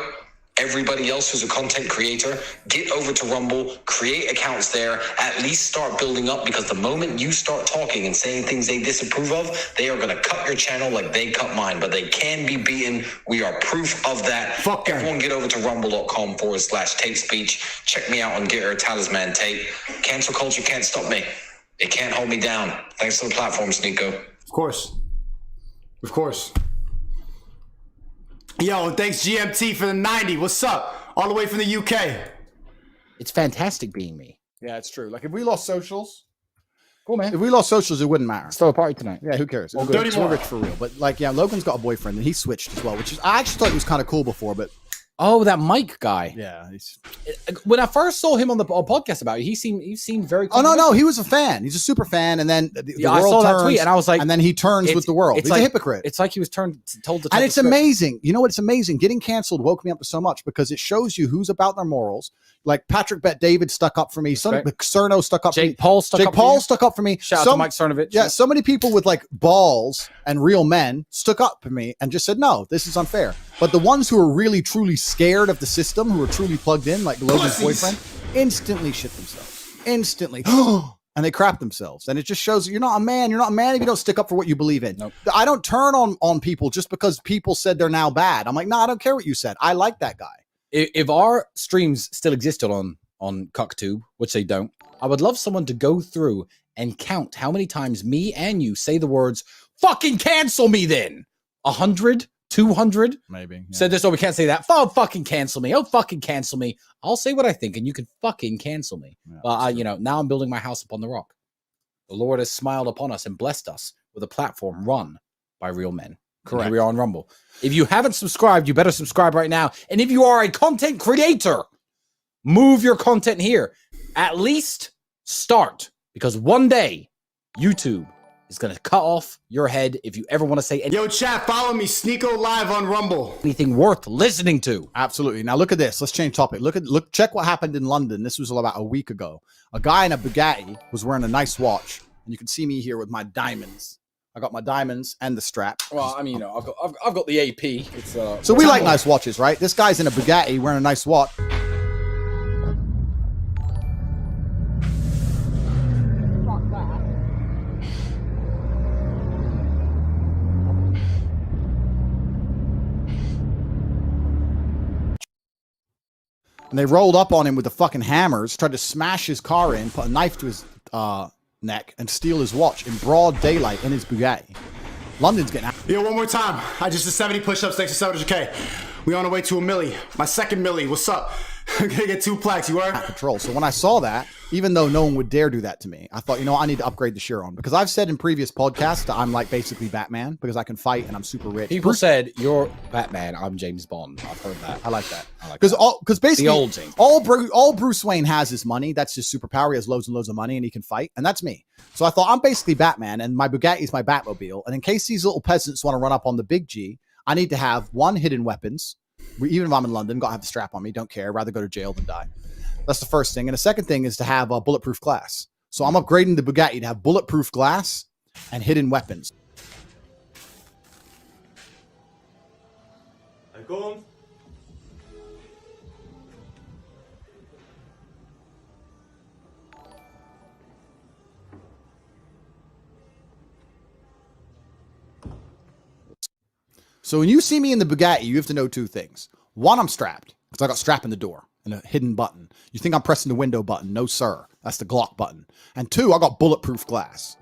everybody else who's a content creator, get over to Rumble, create accounts there, at least start building up, because the moment you start talking and saying things they disapprove of, they are going to cut your channel like they cut mine, but they can be beaten. We are proof of that. Fuck everyone get over to rumble.com/Tate Speech. Check me out on Get Her Talisman Tate. Cancel culture can't stop me. It can't hold me down. Thanks for the platform, Shneako. Of course. Yo, thanks GMT for the 90. What's up? All the way from the UK. It's fantastic being me. Yeah, it's true. Like, if we lost socials, Cool, man. If we lost socials, it wouldn't matter. Let's throw a party tonight. Yeah, who cares? Well, We're dirty more. rich for real. But like, yeah, Logan's got a boyfriend and he switched as well, which is I actually thought he was kind of cool before, but Oh, that Mike guy. yeah, he's. When I first saw him on the podcast about it, he seemed very. Oh no, he was a fan. He's a super fan, and then the I world saw turns, that tweet, and I was like, and then he turns with the world. He's like, a hypocrite. It's like he was told to. And turn it's the script. amazing. You know what? It's amazing. Getting canceled woke me up so much because it shows you who's about their morals. Like Patrick Bet David stuck up for me. Cerno stuck up for me. Jake Paul stuck up for me. Shout out to Mike Cernovich. Yeah, so many people with like balls and real men stuck up for me and just said, no, this is unfair. But the ones who are really, truly scared of the system, who are truly plugged in, like Logan's boyfriend, instantly shit themselves. Instantly. And they crap themselves. And it just shows you're not a man. You're not a man if you don't stick up for what you believe in. Nope. I don't turn on people just because people said they're now bad. I'm like, no, I don't care what you said. I like that guy. If our streams still existed on CuckTube, which they don't, I would love someone to go through and count how many times me and you say the words, fucking cancel me then. 100? 200? Maybe. Yeah. Said this, oh, we can't say that. Oh, fucking cancel me. Oh, fucking cancel me. I'll say what I think, and you can fucking cancel me. Yeah, But, now I'm building my house upon the rock. The Lord has smiled upon us and blessed us with a platform run by real men. Correct. Here we are on Rumble. If you haven't subscribed, you better subscribe right now. And if you are a content creator, move your content here. At least start. Because one day, YouTube is going to cut off your head if you ever want to say anything. Yo, chat, follow me. Shneako live on Rumble. Anything worth listening to. Absolutely. Now look at this. Let's change topic. Check what happened in London. This was about a week ago. A guy in a Bugatti was wearing a nice watch. And you can see me here with my diamonds. I got my diamonds and the strap. Well, I mean, I've got the AP. It's so we like nice watches, right? This guy's in a Bugatti wearing a nice watch. And they rolled up on him with the fucking hammers, tried to smash his car in, put a knife to his neck, and steal his watch in broad daylight in his Bugatti. London's getting out. Yo, one more time. I just did 70 push-ups thanks to 700K. We on the way to a milli. My second milli. What's up? I'm gonna get 2 plaques. You are? Control. So when I saw that, even though no one would dare do that to me, I thought, you know, I need to upgrade the Chiron because I've said in previous podcasts that I'm like basically Batman because I can fight and I'm super rich. People said you're Batman. I'm James Bond. I've heard that. I like that. Because basically the old thing. all Bruce Wayne has is money. That's his superpower. He has loads and loads of money and he can fight. And that's me. So I thought I'm basically Batman and my Bugatti is my Batmobile. And in case these little peasants want to run up on the big G, I need to have one, hidden weapons. Even if I'm in London, gotta have the strap on me. Don't care. Rather go to jail than die. That's the first thing. And the second thing is to have a bulletproof glass. So I'm upgrading the Bugatti to have bulletproof glass and hidden weapons. So when you see me in the Bugatti, you have to know 2 things. One, I'm strapped because I got strap in the door and a hidden button. You think I'm pressing the window button? No, sir. That's the Glock button. And 2, I got bulletproof glass.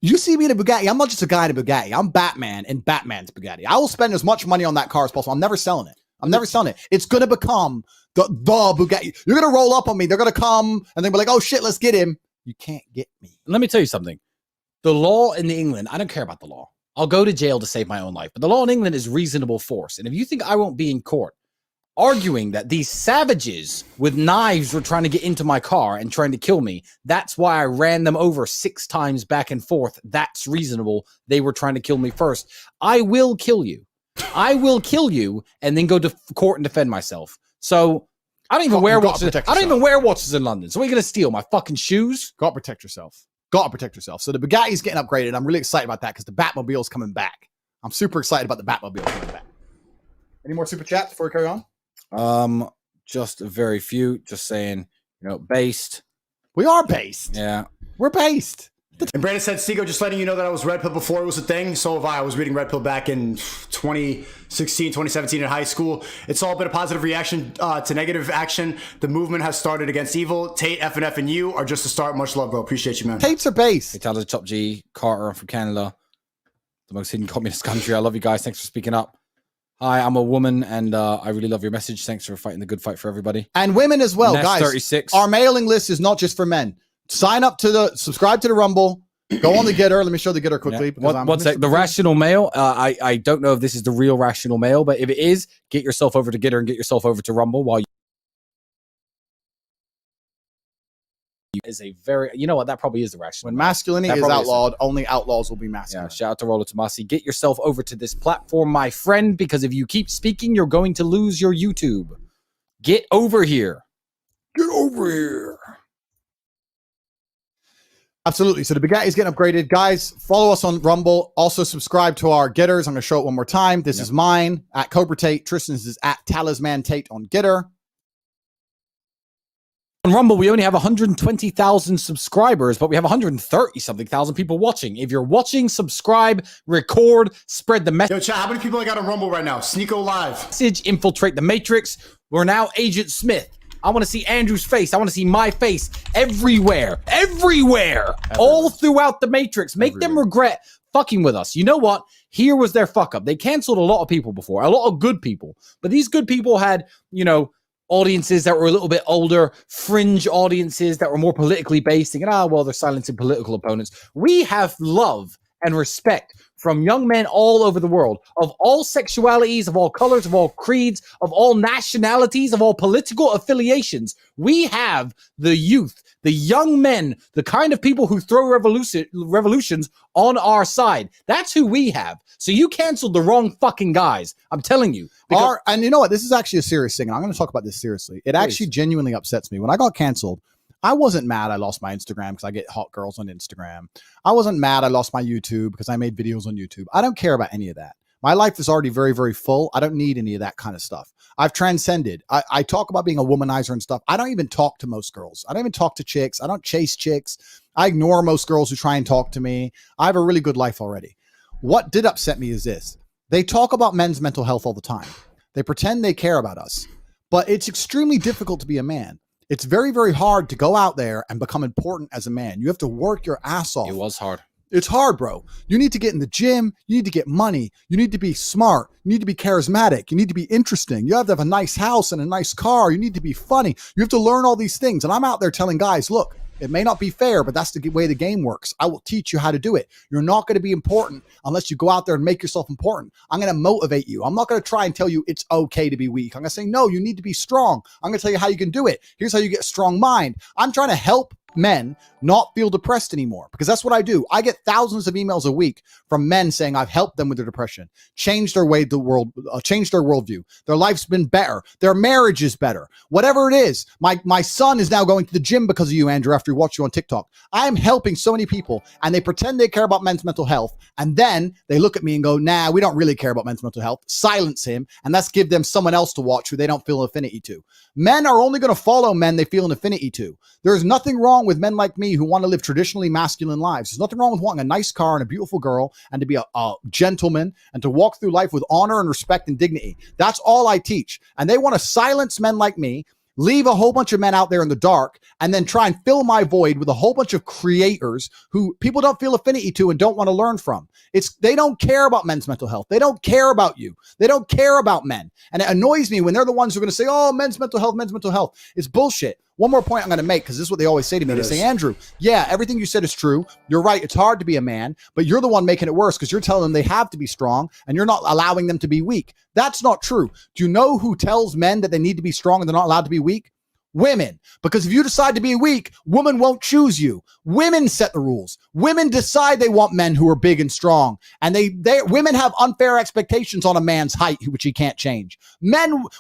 You see me in a Bugatti, I'm not just a guy in a Bugatti. I'm Batman in Batman's Bugatti. I will spend as much money on that car as possible. I'm never selling it. I'm never selling it. It's going to become the Bugatti. You're going to roll up on me. They're going to come and they'll be like, oh shit, let's get him. You can't get me. Let me tell you something. The law in England, I don't care about the law. I'll go to jail to save my own life. But the law in England is reasonable force. And if you think I won't be in court arguing that these savages with knives were trying to get into my car and trying to kill me, that's why I ran them over 6 times back and forth. That's reasonable. They were trying to kill me first. I will kill you. I will kill you and then go to court and defend myself. So I don't even wear watches. I don't even wear watches in London. So what are you going to steal? My fucking shoes? Got to protect yourself. Got to protect yourself. So the Bugatti's getting upgraded. I'm really excited about that because the Batmobile's coming back. I'm super excited about the Batmobile coming back. Any more super chats before we carry on? Just a very few. Just saying, based. We are based. Yeah. We're based. And Brandon said, Stego, just letting you know that I was Red Pill before it was a thing. So have I. I was reading Red Pill back in 2016, 2017 in high school. It's all been a positive reaction to negative action. The movement has started against evil. Tate, FNF, and you are just a start. Much love, bro. Appreciate you, man. Tates are based. Hey, Tyler, Top G, Carter, I'm from Canada, the most hidden communist country. I love you guys. Thanks for speaking up. Hi, I'm a woman, and I really love your message. Thanks for fighting the good fight for everybody. And women as well, Nest guys. 36. Our mailing list is not just for men. Subscribe to the Rumble. Go on the Getter. Let me show the Getter quickly. Yeah. One sec. The Rational Mail. I don't know if this is the real Rational Mail, but if it is, get yourself over to Getter and get yourself over to Rumble while you. Is a very, you know what, that probably is the Rational When Mail. masculinity is outlawed, only outlaws will be masculine. Yeah, shout out to Rollo Tomasi. Get yourself over to this platform, my friend, because if you keep speaking, you're going to lose your YouTube. Get over here. Get over here. Absolutely. So the Bugatti is getting upgraded. Guys, follow us on Rumble. Also subscribe to our Getters. I'm going to show it one more time. This is mine at Cobra Tate. Tristan's is at Talisman Tate on Getter. On Rumble, we only have 120,000 subscribers, but we have 130-something thousand people watching. If you're watching, subscribe, record, spread the message. Yo, chat, how many people I got on Rumble right now? Shneako live. Message, infiltrate the Matrix. We're now Agent Smith. I want to see Andrew's face. I want to see my face everywhere. All throughout the Matrix. Make them regret fucking with us. You know what? Here was their fuck up. They canceled a lot of people before, a lot of good people. But these good people had, audiences that were a little bit older, fringe audiences that were more politically based, thinking, they're silencing political opponents. We have love and respect from young men all over the world, of all sexualities, of all colors, of all creeds, of all nationalities, of all political affiliations. We have the youth, the young men, the kind of people who throw revolutions on our side. That's who we have. So you canceled the wrong fucking guys. I'm telling you. And you know what? This is actually a serious thing. And I'm going to talk about this seriously. It actually genuinely upsets me. When I got canceled, I wasn't mad I lost my Instagram because I get hot girls on Instagram. I wasn't mad I lost my YouTube because I made videos on YouTube. I don't care about any of that. My life is already very, very full. I don't need any of that kind of stuff. I've transcended. I talk about being a womanizer and stuff. I don't even talk to most girls. I don't even talk to chicks. I don't chase chicks. I ignore most girls who try and talk to me. I have a really good life already. What did upset me is this. They talk about men's mental health all the time. They pretend they care about us. but it's extremely difficult to be a man. It's very, very hard to go out there and become important as a man. You have to work your ass off. It was hard. It's hard, bro. You need to get in the gym. You need to get money. You need to be smart. You need to be charismatic. You need to be interesting. You have to have a nice house and a nice car. You need to be funny. You have to learn all these things. And I'm out there telling guys, look, it may not be fair, but that's the way the game works. I will teach you how to do it. You're not going to be important unless you go out there and make yourself important. I'm going to motivate you. I'm not going to try and tell you it's okay to be weak. I'm going to say, no, you need to be strong. I'm going to tell you how you can do it. Here's how you get a strong mind. I'm trying to help men not feel depressed anymore, because that's what I do. I get thousands of emails a week from men saying I've helped them with their depression, changed their way the world, changed their worldview. Their life's been better. Their marriage is better. Whatever it is. My son is now going to the gym because of you, Andrew, after he watched you on TikTok. I am helping so many people, and they pretend they care about men's mental health, and then they look at me and go, nah, we don't really care about men's mental health. Silence him, and let's give them someone else to watch who they don't feel an affinity to. Men are only going to follow men they feel an affinity to. There's nothing wrong with men like me who want to live traditionally masculine lives. There's nothing wrong with wanting a nice car and a beautiful girl and to be a gentleman and to walk through life with honor and respect and dignity. That's all I teach. And they want to silence men like me, leave a whole bunch of men out there in the dark, and then try and fill my void with a whole bunch of creators who people don't feel affinity to and don't want to learn from. They don't care about men's mental health. They don't care about you. They don't care about men. And it annoys me when they're the ones who are going to say, oh, men's mental health, men's mental health. It's bullshit. One more point I'm going to make, because this is what they always say to me. They say, Andrew, yeah, everything you said is true. You're right. It's hard to be a man, but you're the one making it worse because you're telling them they have to be strong and you're not allowing them to be weak. That's not true. Do you know who tells men that they need to be strong and they're not allowed to be weak? Women. Because if you decide to be weak, women won't choose you. Women set the rules. Women decide they want men who are big and strong. And women have unfair expectations on a man's height, which he can't change.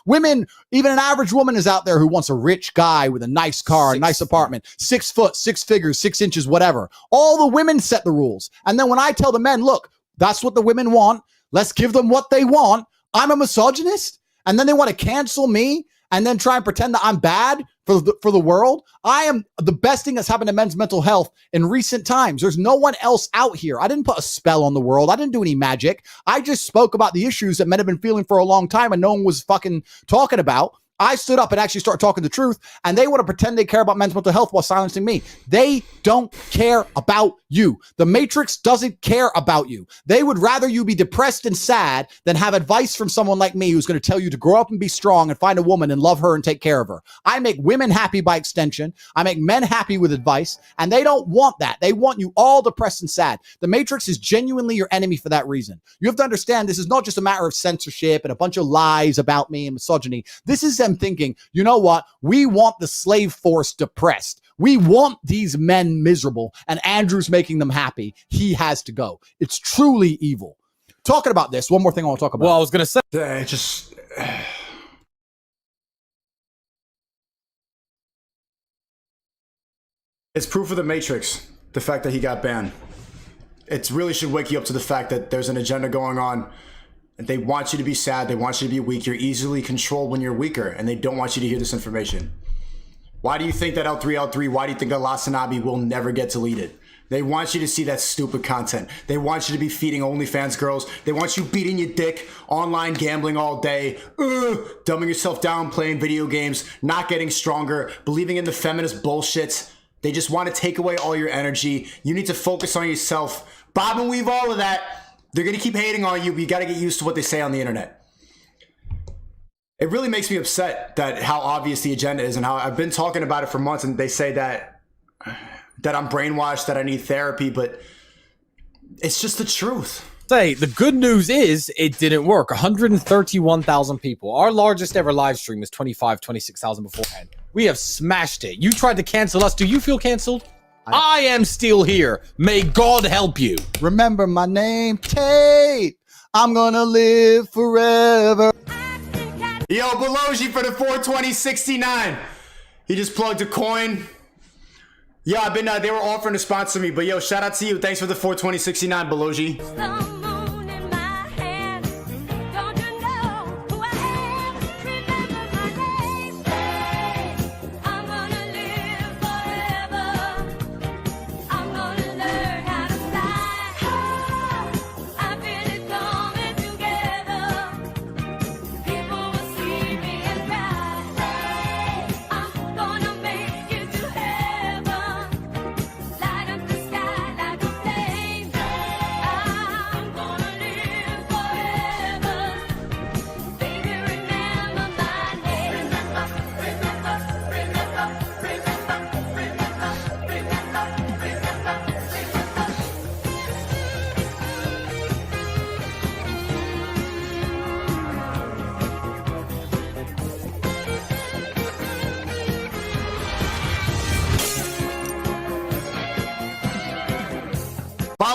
Women, even an average woman is out there who wants a rich guy with a nice car, a nice apartment, 6 foot, 6 figures, 6 inches, whatever. All the women set the rules. And then when I tell the men, look, that's what the women want. Let's give them what they want. I'm a misogynist. And then they want to cancel me and then try and pretend that I'm bad for the world. I am the best thing that's happened to men's mental health in recent times. There's no one else out here. I didn't put a spell on the world. I didn't do any magic. I just spoke about the issues that men have been feeling for a long time and no one was fucking talking about. I stood up and actually started talking the truth, and they want to pretend they care about men's mental health while silencing me. They don't care about you. The Matrix doesn't care about you. They would rather you be depressed and sad than have advice from someone like me who's going to tell you to grow up and be strong and find a woman and love her and take care of her. I make women happy by extension. I make men happy with advice, and they don't want that. They want you all depressed and sad. The Matrix is genuinely your enemy for that reason. You have to understand this is not just a matter of censorship and a bunch of lies about me and misogyny. This is them thinking, you know what? We want the slave force depressed. We want these men miserable, and Andrew's making them happy. He has to go. It's truly evil. Talking about this, one more thing I want to talk about. Well, I was going to say, it's proof of the Matrix, the fact that he got banned. It really should wake you up to the fact that there's an agenda going on. They want you to be sad. They want you to be weak. You're easily controlled when you're weaker, and they don't want you to hear this information. Why do you think that L3L3, why do you think that Lasanabi will never get deleted? They want you to see that stupid content. They want you to be feeding OnlyFans girls. They want you beating your dick, online gambling all day, dumbing yourself down, playing video games, not getting stronger, believing in the feminist bullshit. They just want to take away all your energy. You need to focus on yourself. Bob and weave all of that. They're going to keep hating on you, but you got to get used to what they say on the internet. It really makes me upset that how obvious the agenda is and how I've been talking about it for months, and they say that I'm brainwashed, that I need therapy, but it's just the truth. Say, the good news is it didn't work. 131,000 people. Our largest ever live stream was 26,000 beforehand. We have smashed it. You tried to cancel us. Do you feel canceled? I am still here. May God help you. Remember my name, Tate. I'm gonna live forever. Yo, Belogi for the 42069. He just plugged a coin. Yeah, I've been. They were offering to sponsor me, but yo, shout out to you. Thanks for the 42069, Belogi.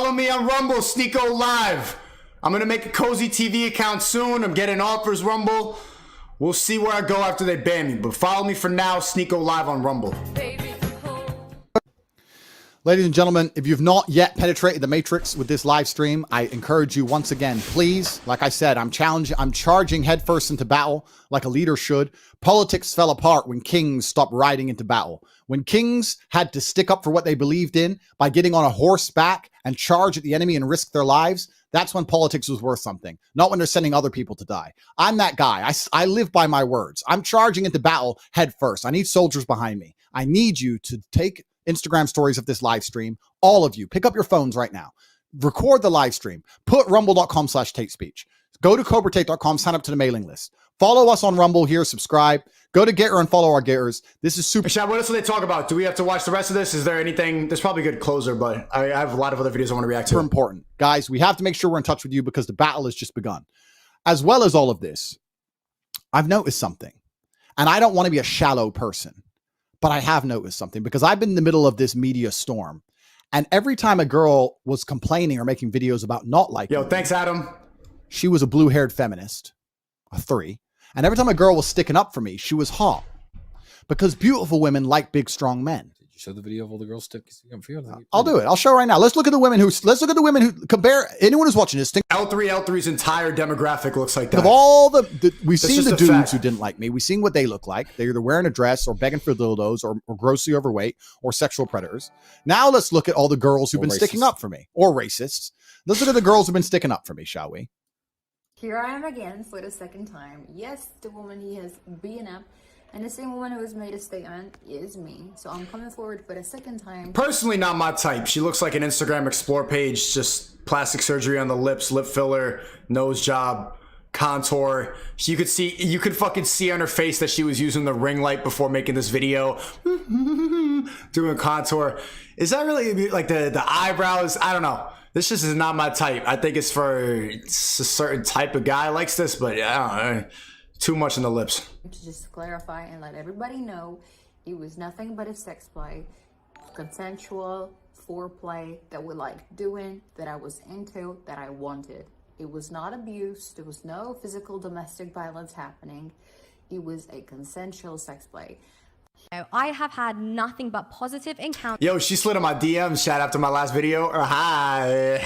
Follow me on Rumble, Shneako Live. I'm gonna make a cozy TV account soon. I'm getting offers, Rumble. We'll see where I go after they ban me, but follow me for now, Shneako Live on Rumble. Ladies and gentlemen, if you've not yet penetrated the matrix with this live stream, I encourage you once again, please, like I said, I'm charging headfirst into battle like a leader should. Politics fell apart when kings stopped riding into battle. When kings had to stick up for what they believed in by getting on a horseback and charge at the enemy and risk their lives, that's when politics was worth something, not when they're sending other people to die. I'm that guy. I live by my words. I'm charging into battle head first. I need soldiers behind me. I need you to take Instagram stories of this live stream. All of you, pick up your phones right now. Record the live stream. Put rumble.com/Tate Speech. Go to cobratate.com, sign up to the mailing list. Follow us on Rumble here, subscribe. Go to Gator and follow our Gators. This is super. Shad, what else do they talk about? Do we have to watch the rest of this? Is there anything? There's probably a good closer, but I have a lot of other videos I want to react to. Super important. Guys, we have to make sure we're in touch with you because the battle has just begun. As well as all of this, I've noticed something. And I don't want to be a shallow person, but I have noticed something because I've been in the middle of this media storm. And every time a girl was complaining or making videos about not liking Yo, thanks, Adam. She was a blue-haired feminist, a 3. And every time a girl was sticking up for me, she was hot. Because beautiful women like big, strong men. Did you show the video of all the girls sticking up for you? I'll do it. I'll show right now. Let's look at the women who compare anyone who's watching this. Think L3's entire demographic looks like that. of all we've seen just the a dudes fact. who didn't like me. We've seen what they look like. They're either wearing a dress or begging for dildos or grossly overweight or sexual predators. Now let's look at all the girls who've Or been sticking racist. up for me or racists. Let's look at the girls who've been sticking up for me, shall we? Here I am again for the second time. Yes, the woman he has beaten up, and the same woman who has made a statement is me. So I'm coming forward for the second time. Personally, not my type. She looks like an Instagram Explore page, just plastic surgery on the lips, lip filler, nose job, contour. You could fucking see on her face that she was using the ring light before making this video. Doing contour. Is that really like the eyebrows? I don't know. This just is not my type. I think it's a certain type of guy likes this, but I don't know. Too much in the lips. To just clarify and let everybody know, it was nothing but a sex play, consensual foreplay that we liked doing, that I was into, that I wanted. It was not abuse. There was no physical domestic violence happening. It was a consensual sex play. I have had nothing but positive encounters. Yo, she slid on my DM shout after my last video. Or hi.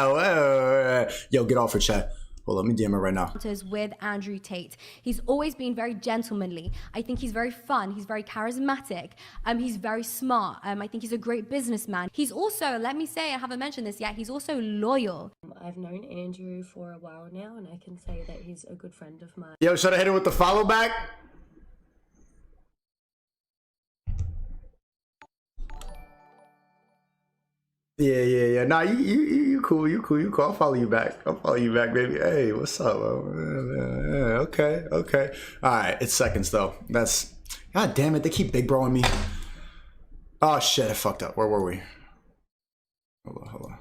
Whoa. Yo, get off her chat. Well, let me DM her right now. With Andrew Tate. He's always been very gentlemanly. I think he's very fun. He's very charismatic. He's very smart. I think he's a great businessman. He's also, let me say, I haven't mentioned this yet, he's also loyal. I've known Andrew for a while now, and I can say that he's a good friend of mine. Yo, should I hit her with the follow back? Yeah. Nah, you cool. I'll follow you back, baby. Hey, what's up? Okay. All right, it's seconds though. That's God damn it. They keep big broing me. Oh shit, I fucked up. Where were we? Hold on.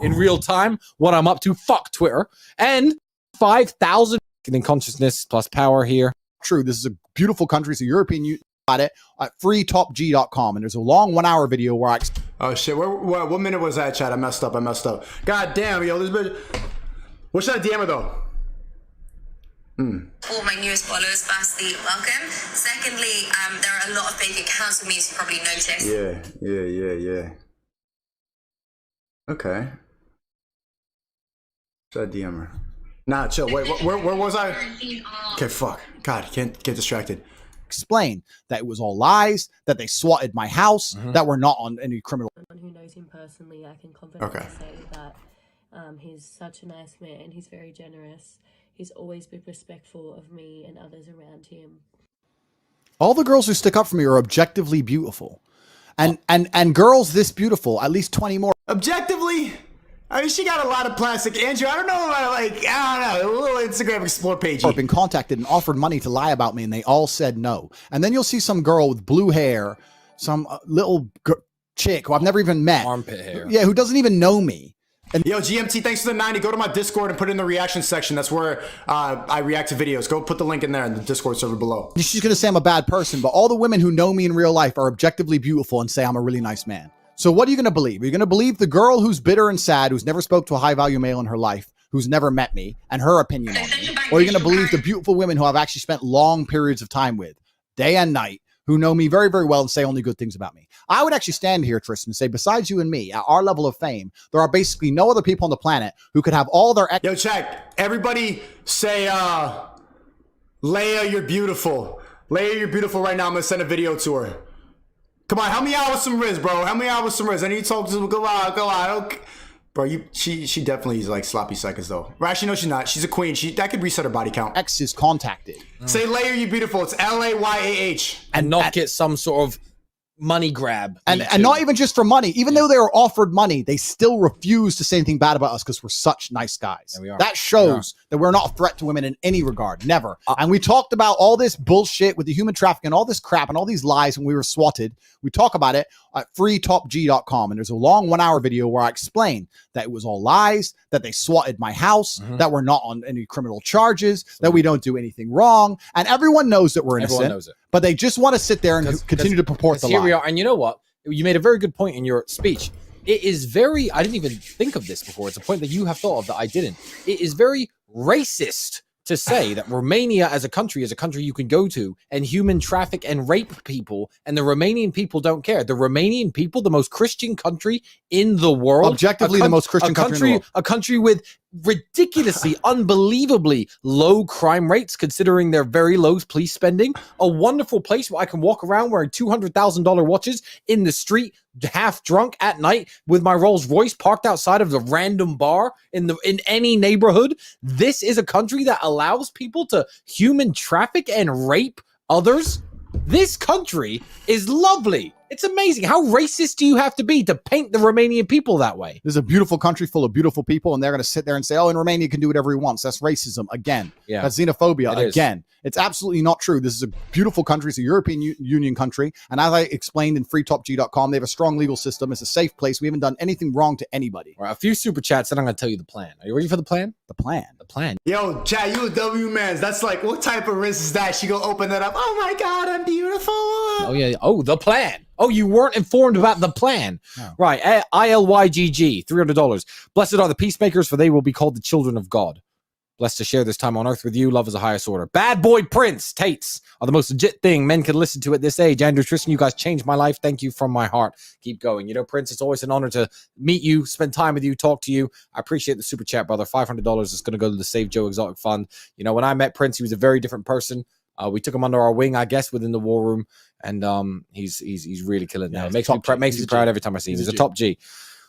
In real time, what I'm up to. Fuck Twitter. And 5,000 in consciousness plus power here. True. This is a beautiful country. It's a European Union. Got it at freetopg.com, and there's a long 1 hour video where I oh shit, what minute was that, chat? I messed up. God damn, yo, this bitch. What should I DM her though? For my newest followers, firstly, welcome. Secondly, there are a lot of fake accounts of me, as you probably noticed. Yeah. Okay. Should I DM her? Nah, chill. Wait, where was I? Okay, fuck. God, can't get distracted. explain that it was all lies, that they swatted my house, that we're not on any criminal. Who knows him personally, I can confidently Okay. say that he's such a nice man. He's very generous. He's always been respectful of me and others around him. All the girls who stick up for me are objectively beautiful. And girls this beautiful, at least 20 more. Objectively? I mean, she got a lot of plastic. Andrew, I don't know about, I don't know, a little Instagram Explore page. Have been contacted and offered money to lie about me, and they all said no. And then you'll see some girl with blue hair, some little chick who I've never even met. Armpit hair. Yeah, who doesn't even know me. And Yo, GMT, thanks for the 90. Go to my Discord and put it in the reaction section. That's where I react to videos. Go put the link in there in the Discord server below. she's going to say I'm a bad person, but all the women who know me in real life are objectively beautiful and say I'm a really nice man. So what are you going to believe? Are you going to believe the girl who's bitter and sad, who's never spoke to a high-value male in her life, who's never met me, and her opinion on me? Or are you going to believe the beautiful women who I've actually spent long periods of time with, day and night, who know me very, very well and say only good things about me? I would actually stand here, Tristan, and say, besides you and me, at our level of fame, there are basically no other people on the planet who could have all their... Yo, check. Everybody say, Leia, you're beautiful. Leia, you're beautiful right now. I'm going to send a video to her. Come on, help me out with some Riz, bro. Help me out with some Riz. I need to talk to some. Go on. Okay. Bro, she definitely is like sloppy seconds though. Or actually, no, she's not. She's a queen. That could reset her body count. X is contacted. Say Leia, you're beautiful. It's Layah. And not get some sort of money grab. And not even just for money. Even though they were offered money, they still refuse to say anything bad about us because we're such nice guys. We are. That shows that we're not a threat to women in any regard. Never. And we talked about all this bullshit with the human trafficking, all this crap and all these lies when we were swatted. We talk about it at freetopg.com. And there's a long 1-hour video where I explain that it was all lies, that they swatted my house, that we're not on any criminal charges, that we don't do anything wrong. And everyone knows that we're innocent. Everyone knows it. But they just want to sit there and continue to purport the lie. Here we are. And you know what? You made a very good point in your speech. It is very, I didn't even think of this before. It's a point that you have thought of that I didn't. It is very racist to say that Romania as a country is a country you can go to and human traffic and rape people, and the Romanian people don't care. The Romanian people, the most Christian country in the world. Objectively, the most Christian country in the world. A country with ridiculously, unbelievably low crime rates, considering their very low police spending. A wonderful place where I can walk around wearing $200,000 watches in the street, half drunk at night with my Rolls Royce parked outside of the random bar in any neighborhood. This is a country that allows people to human traffic and rape others. This country is lovely. It's amazing. How racist do you have to be to paint the Romanian people that way? This is a beautiful country full of beautiful people, and they're going to sit there and say, oh, in Romania can do whatever he wants. That's racism again. Yeah. That's xenophobia It again. It's absolutely not true. This is a beautiful country. It's a European Union country. And as I explained in freetopg.com, they have a strong legal system. It's a safe place. We haven't done anything wrong to anybody. All right, a few super chats, and I'm going to tell you the plan. Are you ready for the plan? The plan. The plan. Yo, chat, you a W man. That's like, what type of Riz is that? She go open that up. Oh my God, I'm beautiful. Oh, yeah. Oh, the plan. Oh, you weren't informed about the plan. No. Right. ILYGG, $300. Blessed are the peacemakers, for they will be called the children of God. Blessed to share this time on earth with you. Love is the highest order. Bad boy Prince. Tates are the most legit thing men can listen to at this age. Andrew, Tristan, you guys changed my life. Thank you from my heart. Keep going. You know, Prince, it's always an honor to meet you, spend time with you, talk to you. I appreciate the super chat, brother. $500 is going to go to the Save Joe Exotic Fund. You know, when I met Prince, he was a very different person. We took him under our wing, I guess, within the war room, and he's really killing it now. It makes me proud every time I see him. He's a top G.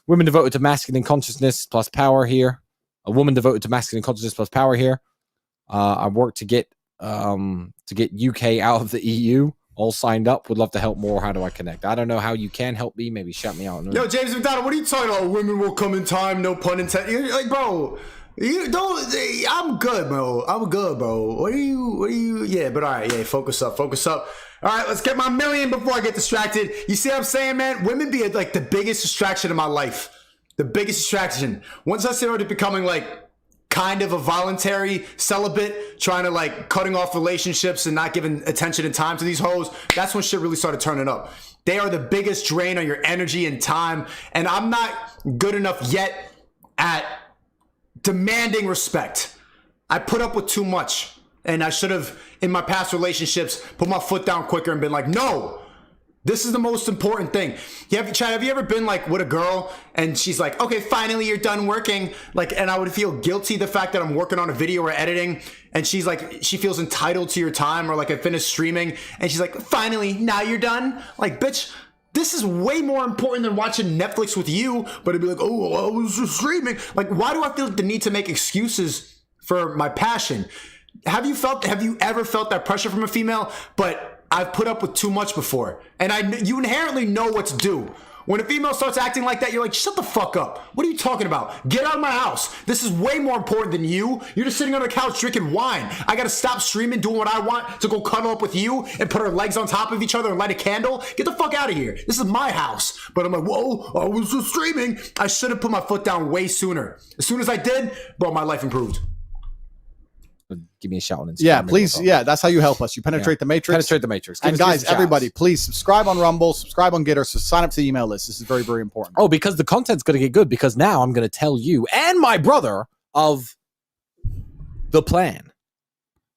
Women devoted to masculine consciousness plus power here. A woman devoted to masculine consciousness plus power here. I work to get UK out of the EU. All signed up. Would love to help more. How do I connect? I don't know how you can help me. Maybe shout me out. Yo, James McDonald, what are you talking about? Women will come in time. No pun intended. You're like, bro. You don't. I'm good, bro. I'm good, bro. What are you? Yeah, but all right. Yeah, focus up. All right, let's get my million before I get distracted. You see what I'm saying, man? Women be like the biggest distraction in my life. The biggest distraction. Once I started becoming like kind of a voluntary celibate, trying to like cutting off relationships and not giving attention and time to these hoes, that's when shit really started turning up. They are the biggest drain on your energy and time, and I'm not good enough yet at demanding respect. I put up with too much, and I should have, in my past relationships, put my foot down quicker and been like, no, this is the most important thing. Chad, have you ever been like with a girl and she's like, okay, finally you're done working, like, and I would feel guilty the fact that I'm working on a video or editing, and she's like, she feels entitled to your time, or like I finished streaming and she's like, finally, now you're done. Like, bitch, this is way more important than watching Netflix with you. But it'd be like, oh, I was just streaming. Like, why do I feel the need to make excuses for my passion? Have you ever felt that pressure from a female? But I've put up with too much before, and you inherently know what's due. When a female starts acting like that, you're like, shut the fuck up. What are you talking about? Get out of my house. This is way more important than you. You're just sitting on the couch drinking wine. I gotta stop streaming, doing what I want to go cuddle up with you and put our legs on top of each other and light a candle. Get the fuck out of here. This is my house. But I'm like, whoa, I was just streaming. I should have put my foot down way sooner. As soon as I did, bro, my life improved. give me a shout on Instagram. Yeah, please. Yeah, that's how you help us. You penetrate the matrix. Penetrate the matrix. Give And us guys, shouts. everybody, please subscribe on Rumble, subscribe on Getter, so sign up to the email list. This is very, very important. Oh, because the content's going to get good, because now I'm going to tell you and my brother of the plan.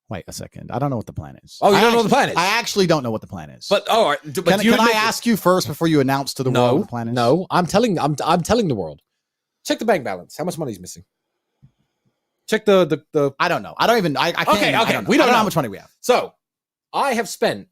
Wait a second. I don't know what the plan is. Oh, you don't know what the plan is? I actually don't know what the plan is. But all right, but Can you I ask you first before you announce to the world what the plan is? No, I'm telling the world. Check the bank balance. How much money is missing? Check the. I don't know. I don't even. I can't. Okay. I don't know. We don't know how much money we have. So, I have spent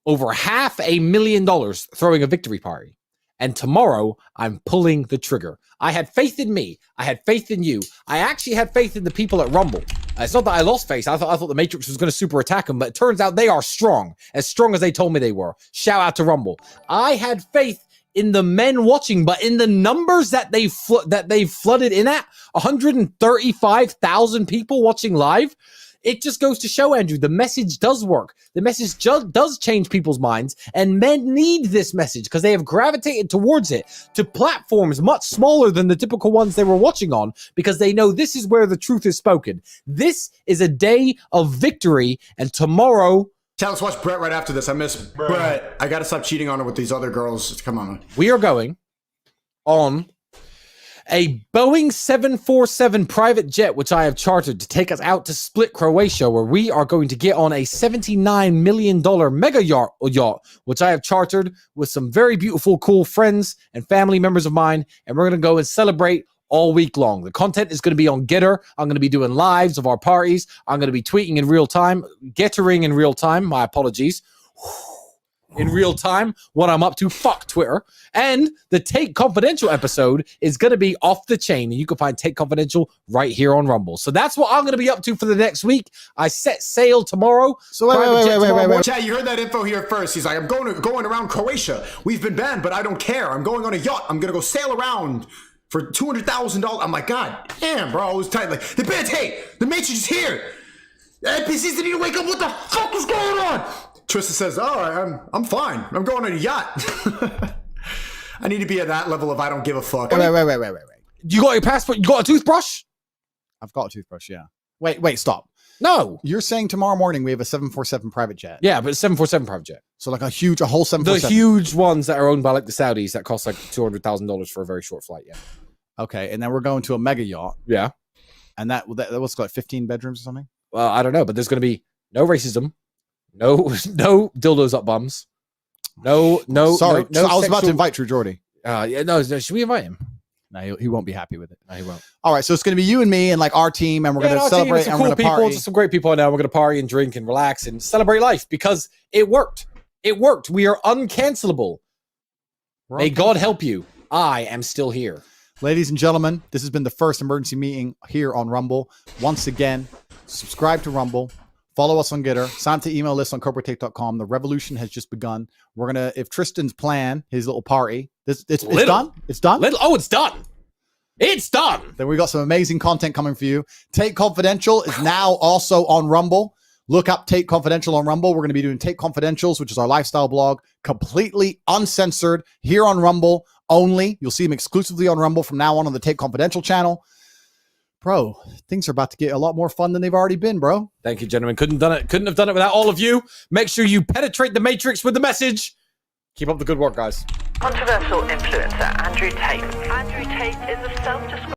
over $500,000 throwing a victory party, and tomorrow I'm pulling the trigger. I had faith in me. I had faith in you. I actually had faith in the people at Rumble. It's not that I lost faith. I thought the Matrix was going to super attack them, but it turns out they are strong as they told me they were. Shout out to Rumble. I had faith in the men watching, but in the numbers that they flooded in at 135,000 people watching live. It just goes to show, Andrew, the message does work. The message does change people's minds, and men need this message because they have gravitated towards it to platforms much smaller than the typical ones they were watching on, because they know this is where the truth is spoken. This is a day of victory, and tomorrow... Tell us, watch Brett right after this. I miss Brett. I got to stop cheating on her with these other girls. Come on. We are going on a Boeing 747 private jet, which I have chartered to take us out to Split, Croatia, where we are going to get on a $79 million mega yacht, which I have chartered with some very beautiful, cool friends and family members of mine. And we're going to go and celebrate all week long. The content is going to be on Getter. I'm going to be doing lives of our parties. I'm going to be tweeting in real time, Gettering in real time. My apologies. In real time, what I'm up to. Fuck Twitter. And the Tate Confidential episode is going to be off the chain. And you can find Tate Confidential right here on Rumble. So that's what I'm going to be up to for the next week. I set sail tomorrow. So wait. Chad, you heard that info here first. He's like, I'm going around Croatia. We've been banned, but I don't care. I'm going on a yacht. I'm going to go sail around for $200,000. I'm like, God damn, bro. I was tight. Like, the band, hey, the Matrix is here. The NPCs need to wake up. What the fuck is going on? Tristan says, oh, I'm fine. I'm going on a yacht. I need to be at that level of I don't give a fuck. Wait. You got your passport? You got a toothbrush? I've got a toothbrush, yeah. Wait, stop. No. You're saying tomorrow morning we have a 747 private jet. Yeah, but it's 747 private jet. So like a whole 747. The huge ones that are owned by like the Saudis that cost like $200,000 for a very short flight, yeah. Okay, and then we're going to a mega yacht. Yeah. And that was like 15 bedrooms or something? Well, I don't know, but there's going to be no racism. No dildos up bums. No. Sorry, no I was about to invite True Jordy. No, should we invite him? No, he won't be happy with it. No, he won't. All right, so it's going to be you and me and like our team, and we're going to celebrate and we're going to party. Just some great people now. We're going to party and drink and relax and celebrate life because it worked. It worked. We are uncancelable. May God help you. I am still here. Ladies and gentlemen, this has been the first emergency meeting here on Rumble. Once again, subscribe to Rumble. Follow us on Getter. Sign up to email list on corporatate.com. The revolution has just begun. We're going to, if Tristan's plan, his little party, it's done. It's done. Oh, it's done. It's done. Then we got some amazing content coming for you. Tate Confidential is now also on Rumble. Look up Tate Confidential on Rumble. We're going to be doing Tate Confidentials, which is our lifestyle blog, completely uncensored here on Rumble only. You'll see them exclusively on Rumble from now on the Tate Confidential channel. Bro, things are about to get a lot more fun than they've already been, bro. Thank you, gentlemen. Couldn't have done it without all of you. Make sure you penetrate the matrix with the message. Keep up the good work, guys. Controversial influencer Andrew Tate. Andrew Tate is a self-described